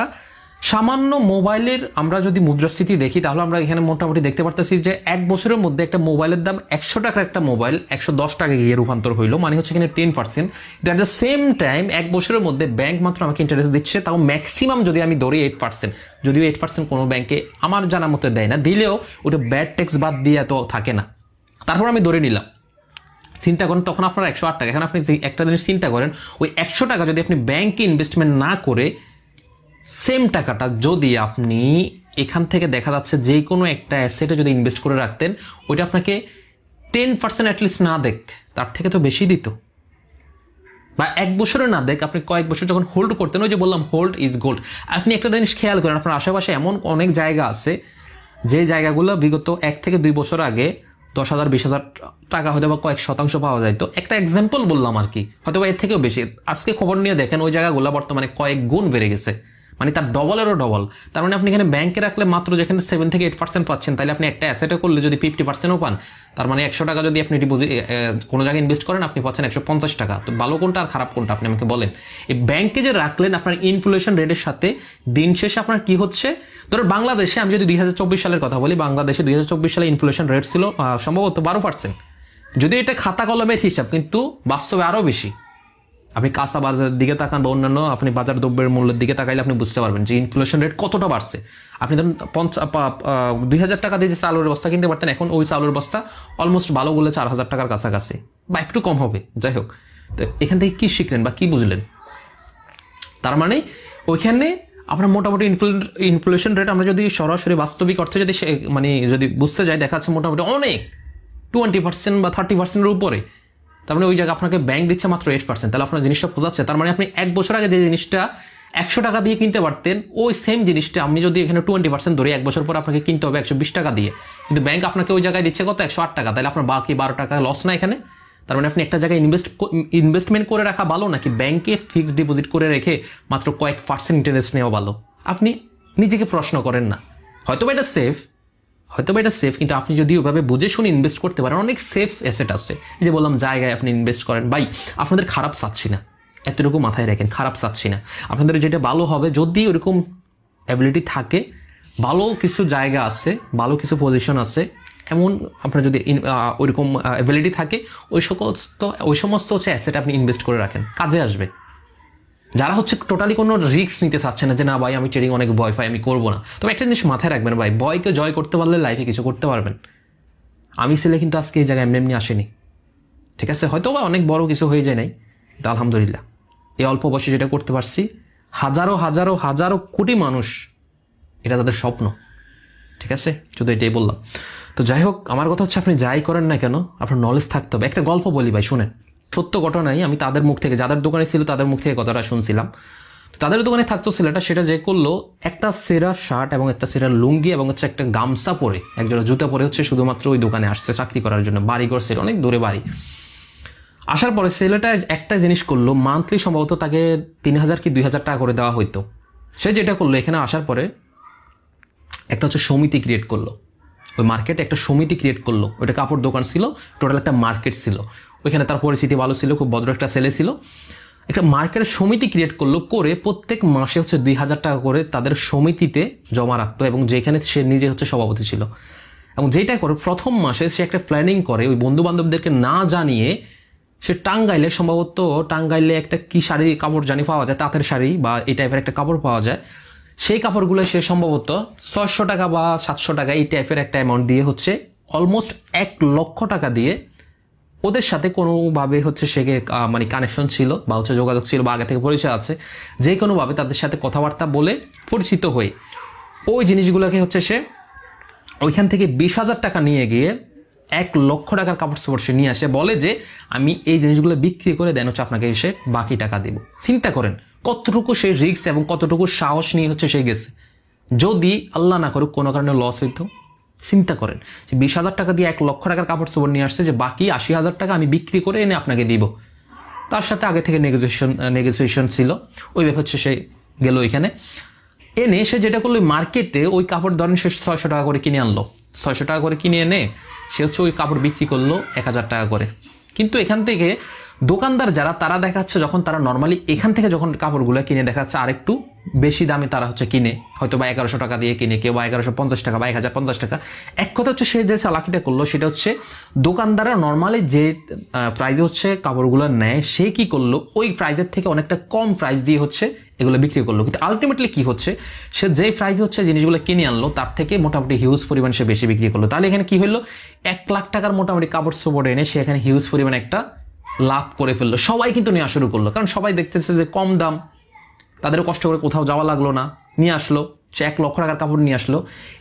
সামান্য মোবাইলের আমরা যদি মুদ্রাস্ফীতি দেখি, তাহলে আমরা এখানে মোটামুটি দেখতে পারতেছি যে 1 বছরের মধ্যে একটা মোবাইলের দাম 100 টাকার একটা মোবাইল 110 টাকা গিয়ে রূপান্তর হইলো, মানে হচ্ছে এখানে 10%। অ্যাট দ্য সেম টাইম 1 বছরের মধ্যে ব্যাংক মাত্র আমাকে ইন্টারেস্ট দিচ্ছে, তাও ম্যাক্সিমাম যদি আমি ধরি 8%, যদিও 8% কোনো ব্যাংকে আমার জানার মতো দেয় না, দিলেও ওটা ব্যাড ট্যাক্স বাদ দিয়ে তো থাকে না, তারপর আমি ধরে নিলাম। চিন্তা করেন তখন আপনার 108 টাকা। এখন আপনি একটা জিনিস চিন্তা করেন, ওই 100 টাকা যদি আপনি ব্যাংকে ইনভেস্টমেন্ট না করে সেম টাকাটা যদি আপনি এখান থেকে দেখা যাচ্ছে যে কোনো একটা অ্যাসেটে যদি ইনভেস্ট করে রাখতেন, ওইটা আপনাকে 10% অ্যাটলিস্ট না দেখ, তার থেকে তো বেশি দিত। বা 1 বছরে না দেখ, আপনি কয়েক বছর যখন হোল্ড করতেন, ওই যে বললাম হোল্ড ইজ গোল্ড। আপনি একটা জিনিস খেয়াল করেন, আপনার আশেপাশে এমন অনেক জায়গা আছে যে জায়গাগুলো বিগত 1 থেকে 2 বছর আগে 10,000 20,000 টাকা হয়তো বা কয়েক শতাংশ পাওয়া যায়। তো একটা এক্সাম্পল বললাম আর কি, হয়তো বা এর থেকেও বেশি। আজকে খবর নিয়ে দেখেন ওই জায়গাগুলো বর্তমানে কয়েক গুণ বেড়ে গেছে, মানে তার ডবলেরও ডবল। তার মানে আপনি এখানে ব্যাংকে রাখলে মাত্র যেখানে 7 থেকে 8% পাচ্ছেন, তাহলে আপনি একটা অ্যাসেটে করলে যদি 50%ও পান, তার মানে 100 টাকা যদি আপনি ডিপোজিট কোনো জায়গায় ইনভেস্ট করেন, আপনি পাচ্ছেন 150 টাকা। তো ভালো কোনটা আর খারাপ কোনটা আপনি আমাকে বলেন। এই ব্যাংকে যে রাখলেন আপনার ইনফ্লেশন রেটের সাথে, দিন শেষে আপনার কি হচ্ছে, ধরো বাংলাদেশে আমি যদি 2024 সালের কথা বলি, বাংলাদেশে 2024 সালে ইনফ্লেশন রেট ছিল সম্ভবত 12%। যদি এটা খাতা কলমের হিসাব, কিন্তু বাস্তবে আরো বেশি। আপনি কাঁচা বাজারের দিকে তাকান বা অন্যান্য আপনি বাজার দ্রব্যের মূল্যের দিকে তাকাইলে আপনি বুঝতে পারবেন যে ইনফ্লেশন রেট কতটা বাড়ছে। আপনি ধরুন 2,000 টাকা দিয়ে যে চাউলের বস্তা কিনতে পারতেন, এখন ওই চাউলের বস্তা অলমোস্ট ভালো বলে 4,000 টাকার কাছাকাছি, বা একটু কম হবে। যাই হোক, তো এখান থেকে কি শিখলেন বা কি বুঝলেন? তার মানে ওইখানে আপনার মোটামুটি ইনফ্লেশন রেট আমরা যদি সরাসরি বাস্তবিক অর্থে যদি মানে যদি বুঝতে যাই, দেখা যাচ্ছে মোটামুটি অনেক 20% বা 30%-এর উপরে। তার মানে ওই জায়গায় আপনাকে ব্যাংক দিচ্ছে মাত্র 8%। তাহলে আপনার জিনিসটা বোঝাচ্ছে, তার মানে আপনি 1 বছর আগে যে জিনিসটা 100 টাকা দিয়ে কিনতে পারতেন, ওই সেম জিনিসটা আমি যদি এখানে 20% ধরি, 1 বছর পর আপনাকে কিনতে হবে 120 টাকা দিয়ে, কিন্তু ব্যাংক আপনাকে ওই জায়গায় দিচ্ছে কত, 108 টাকা। তাহলে আপনার বাকি 12 টাকা লস না এখানে? তার মানে আপনি একটা জায়গায় ইনভেস্টমেন্ট করে রাখা ভালো, নাকি ব্যাংকে ফিক্সড ডিপোজিট করে রেখে মাত্র কয়েক পার্সেন্ট ইন্টারেস্ট নেওয়া ভালো? আপনি নিজেকে প্রশ্ন করেন না। হয়তো এটা সেফ, কিন্তু আপনি যদি ওইভাবে বুঝে শুনে ইনভেস্ট করতে পারেন, অনেক সেফ অ্যাসেট আছে। এই যে বললাম জায়গায় আপনি ইনভেস্ট করেন, ভাই আপনাদের খারাপ চাচ্ছি না, এতটুকু মাথায় রাখেন, খারাপ চাচ্ছি না। আপনাদের যেটা ভালো হবে, যদি ওরকম অ্যাবিলিটি থাকে, ভালো কিছু জায়গা আছে, ভালো কিছু পজিশন আছে, এমন আপনার যদি ওইরকম অ্যাবিলিটি থাকে, ওই সমস্ত হচ্ছে অ্যাসেট আপনি ইনভেস্ট করে রাখেন, কাজে আসবে। যারা হচ্ছে টোটালি কোনো রিস্ক নিতে চাচ্ছে না, যে না ভাই আমি ট্রেডিং অনেক ভয় পাই, আমি করবো না, তবে একটা জিনিস মাথায় রাখবেন ভাই, ভয়কে জয় করতে পারলে লাইফে কিছু করতে পারবেন। আমি ছেলে কিন্তু আজকে এই জায়গায় এমনি এমনি আসেনি, ঠিক আছে? হয়তো বা অনেক বড় কিছু হয়ে যায় নাই, কিন্তু আলহামদুলিল্লাহ এই অল্প বয়সে যেটা করতে পারছি, হাজারো হাজারো হাজারো কোটি মানুষ এটা তাদের স্বপ্ন, ঠিক আছে? শুধু এটাই বললাম। তো যাই হোক, আমার কথা হচ্ছে আপনি যাই করেন না কেন, আপনার নলেজ থাকতে হবে। একটা গল্প বলি ভাই, শুনেন, সত্য ঘটনাই, আমি তাদের মুখ থেকে, যাদের দোকানে ছিল তাদের মুখ থেকে কথাটা শুনছিলাম। তাদের দোকানে থাকতো ছেলেটা, সেটা যে করলো, একটা সেরা শার্ট এবং একটা সেরা লুঙ্গি এবং হচ্ছে একটা গামছা পরে, একজোড়া জুতা পরে হচ্ছে শুধুমাত্র ওই দোকানে আসছে চাকরি করার জন্য। বাড়ি করছে অনেক দূরে বাড়ি। আসার পরে ছেলেটা একটা জিনিস করলো, মান্থলি সম্ভবত তাকে 3,000 কি 2,000 টাকা করে দেওয়া হইতো। সে যেটা করলো, এখানে আসার পরে একটা হচ্ছে সমিতি ক্রিয়েট করলো, ওই মার্কেটে একটা সমিতি ক্রিয়েট করলো। ওইটা কাপড় দোকান ছিল, টোটাল একটা মার্কেট ছিল, ওইখানে তার পরিস্থিতি ভালো ছিল, খুব ভদ্র একটা ছেলে ছিল। একটা মার্কেটের সমিতি ক্রিয়েট করলো, করে প্রত্যেক মাসে হচ্ছে 2,000 টাকা করে তাদের সমিতিতে জমা রাখতো, এবং যেখানে সে নিজে হচ্ছে সভাপতি ছিল। এবং যেটা করে প্রথম মাসে সে একটা প্ল্যানিং করে, ওই বন্ধু বান্ধবদেরকে না জানিয়ে সে টাঙ্গাইলে, সম্ভবত টাঙ্গাইলে একটা কি শাড়ি কাপড় জানি পাওয়া যায়, তাঁতের শাড়ি বা এই টাইপের একটা কাপড় পাওয়া যায়, সেই কাপড়গুলো সে সম্ভবত 600 টাকা বা 700 টাকা এই টাইপের একটা অ্যামাউন্ট দিয়ে হচ্ছে অলমোস্ট 1 লক্ষ টাকা দিয়ে ওদের সাথে কোনোভাবে হচ্ছে সে মানে কানেকশন ছিল বা হচ্ছে যোগাযোগ ছিল বা আগে থেকে পরিচয় আছে, যে কোনোভাবে তাদের সাথে কথাবার্তা বলে পরিচিত হয়ে ওই জিনিসগুলোকে হচ্ছে সে ওইখান থেকে 20,000 টাকা নিয়ে গিয়ে 1 লক্ষ টাকার কাপড় চোপড় সে নিয়ে আসে, বলে যে আমি এই জিনিসগুলো বিক্রি করে দেন হচ্ছে আপনাকে এসে বাকি টাকা দিব। চিন্তা করেন কতটুকু সে রিস্ক এবং কতটুকু সাহস নিয়ে হচ্ছে সে গেছে। যদি আল্লাহ না করুক কোনো কারণে লস হইতো, চিন্তা করেন যে 20,000 টাকা দিয়ে 1 লক্ষ টাকার কাপড় চোপড় নিয়ে আসছে, যে বাকি 80,000 টাকা আমি বিক্রি করে এনে আপনাকে দিব। তার সাথে আগে থেকে নেগোসিয়েশন ছিল, ওই ব্যাপার হচ্ছে সে গেল ওইখানে, এনে সে যেটা করলো, মার্কেটে ওই কাপড় ধরেন সে 600 টাকা করে কিনে আনলো, 600 টাকা করে কিনে এনে সে হচ্ছে ওই কাপড় বিক্রি করলো 1,000 টাকা করে। কিন্তু এখান থেকে দোকানদার যারা, তারা দেখাচ্ছে যখন তারা নর্মালি এখান থেকে যখন কাপড়গুলো কিনে, দেখাচ্ছে আরেকটু বেশি দামে তারা হচ্ছে কিনে, হয়তো বা 1,100 টাকা দিয়ে কিনে, কেউ বা 1,150 টাকা বা 1,050 টাকা। এক কথা হচ্ছে সে যে চালাকিটা করলো, সেটা হচ্ছে দোকানদাররা নর্মালি যে প্রাইসে হচ্ছে কাপড়গুলো নেয়, সে কি করলো ওই প্রাইসের থেকে অনেকটা কম প্রাইস দিয়ে হচ্ছে এগুলো বিক্রি করলো। কিন্তু আলটিমেটলি কি হচ্ছে, সে যে প্রাইস হচ্ছে জিনিসগুলো কিনে আনলো, তার থেকে মোটামুটি হিউজ পরিমাণ সে বেশি বিক্রি করলো। তাহলে এখানে কি হলো, 1 লাখ টাকার মোটামুটি কাপড় চোপড় এনে সে এখানে হিউজ পরিমাণ একটা লাভ করে ফেললো। সবাই কিন্তু নেওয়া শুরু করলো, কারণ সবাই দেখতেছে যে কম দাম, তাদেরও কষ্ট করে কোথাও যাওয়া লাগলো না, নিয়ে আসলো সে 1 লক্ষ টাকার কাপড় নিয়ে আসলো।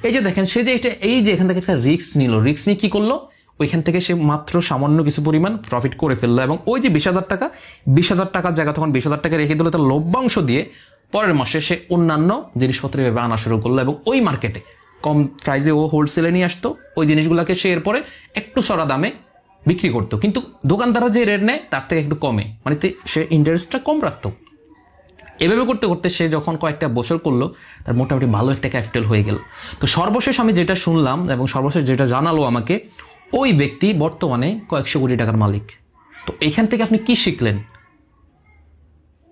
এই যে দেখেন, সে যে এই যে এখান থেকে একটা রিস্ক নিল, রিস্ক নিয়ে কি করলো, ওইখান থেকে সে মাত্র সামান্য কিছু পরিমাণ প্রফিট করে ফেললো। এবং ওই যে 20,000 টাকার জায়গা তখন 20,000 টাকা রেখে দিল তার লভ্যাংশ দিয়ে, পরের মাসে সে অন্যান্য জিনিসপত্র এভাবে আনা শুরু করলো, এবং ওই মার্কেটে কম প্রাইসে ও হোলসেলে নিয়ে আসতো, ওই জিনিসগুলোকে সে এরপরে একটু চড়া দামে বিক্রি করতো, কিন্তু দোকানদাররা যে রেট নেয় তার থেকে একটু কমে, মানে সে ইন্টারেস্টটা কম রাখতো। এভাবে করতে করতে সে যখন কয়েকটা বছর করলো, তার মোটামুটি ভালো একটা ক্যাপিটাল হয়ে গেল। তো সর্বশেষ আমি যেটা শুনলাম এবং সর্বশেষ যেটা জানালো আমাকে, ওই ব্যক্তি বর্তমানে কয়েকশো কোটি টাকার মালিক। তো এখান থেকে আপনি কি শিখলেন?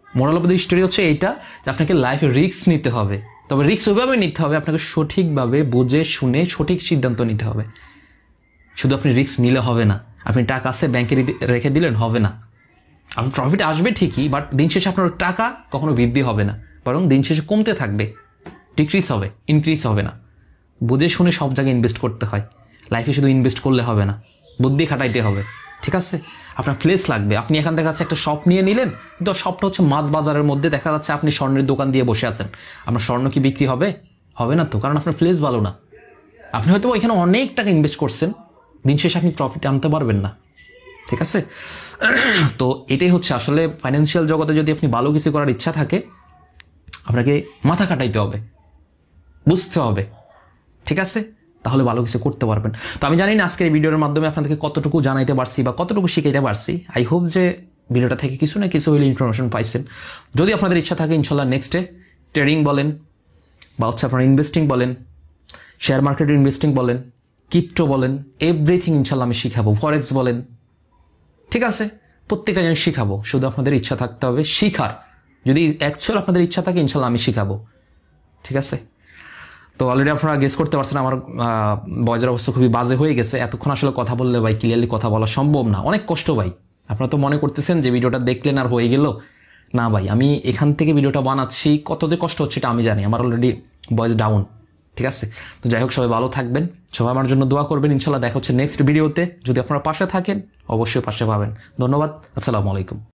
মোরাল অফ দ্য স্টোরি হচ্ছে এইটা, যে আপনাকে লাইফে রিস্ক নিতে হবে, তবে রিস্ক ওইভাবে নিতে হবে, আপনাকে সঠিকভাবে বুঝে শুনে সঠিক সিদ্ধান্ত নিতে হবে। শুধু আপনি রিস্ক নিলে হবে না, আপনি টাকা আছে ব্যাংকে রেখে দিলেন হবে না। আপনার প্রফিট আসবে ঠিকই, বাট দিন শেষে আপনার টাকা কখনো বৃদ্ধি হবে না, বরং দিন শেষে কমতে থাকবে, ডিক্রিজ হবে, ইনক্রিজ হবে না। বুঝে শুনে সব জায়গায় ইনভেস্ট করতে হয়। লাইফে শুধু ইনভেস্ট করলে হবে না, বুদ্ধি খাটাইতে হবে, ঠিক আছে? আপনার প্লেস লাগবে। আপনি এখান দেখা যাচ্ছে একটা শপ নিয়ে নিলেন, কিন্তু শপটা হচ্ছে মাছ বাজারের মধ্যে, দেখা যাচ্ছে আপনি স্বর্ণের দোকান দিয়ে বসে আছেন, আপনার স্বর্ণ কি বিক্রি হবে? হবে না তো, কারণ আপনার প্লেস ভালো না। আপনি হয়তো এখানে অনেক টাকা ইনভেস্ট করছেন, দিন শেষে আপনি প্রফিট আনতে পারবেন না, ঠিক আছে? তো এটাই হচ্ছে আসলে ফাইন্যান্সিয়াল জগতে যদি আপনি ভালো কিছু করার ইচ্ছা থাকে, আপনাকে মাথা খাটাইতে হবে, বুঝতে হবে, ঠিক আছে? তাহলে ভালো কিছু করতে পারবেন। তো আমি জানি না আজকের এই ভিডিওর মাধ্যমে আপনাদেরকে কতটুকু জানাইতে পারছি বা কতটুকু শিখাইতে পারছি। আই হোপ যে ভিডিওটা থেকে কিছু না কিছু হইলে ইনফরমেশন পাইছেন। যদি আপনাদের ইচ্ছা থাকে, ইনশাল্লাহ নেক্সটে ট্রেডিং বলেন বা হচ্ছে আপনার ইনভেস্টিং বলেন, শেয়ার মার্কেটে ইনভেস্টিং বলেন, ক্রিপ্টো বলেন, এভরিথিং ইনশাল্লাহ আমি শিখাবো, ফরেক্স বলেন, ঠিক আছে? প্রত্যেকটা জিনিস শিখাবো, শুধু আপনাদের ইচ্ছা থাকতে হবে শিখার। যদি অ্যাকচুয়াল আপনাদের ইচ্ছা থাকে ইনশাল্লাহ আমি শিখাবো, ঠিক আছে? তো অলরেডি আপনারা গেস করতে পারছেন আমার ভয়েসের অবস্থা খুবই বাজে হয়ে গেছে। এতক্ষণ আসলে কথা বললে ভাই ক্লিয়ারলি কথা বলা সম্ভব না, অনেক কষ্ট ভাই। আপনারা তো মনে করতেছেন যে ভিডিওটা দেখলেন আর হয়ে গেল, না ভাই, আমি এখান থেকে ভিডিওটা বানাচ্ছি, কত যে কষ্ট হচ্ছে এটা আমি জানি, আমার অলরেডি ভয়েস ডাউন, ঠিক আছে? তো যাই হোক, সবাই ভালো থাকবেন, সবাই আমার জন্য দোয়া করবেন। ইনশাল্লাহ দেখা হচ্ছে নেক্সট ভিডিওতে। যদি আপনারা পাশে থাকেন অবশ্যই পাশে পাবেন। ধন্যবাদ, আসসালামু আলাইকুম।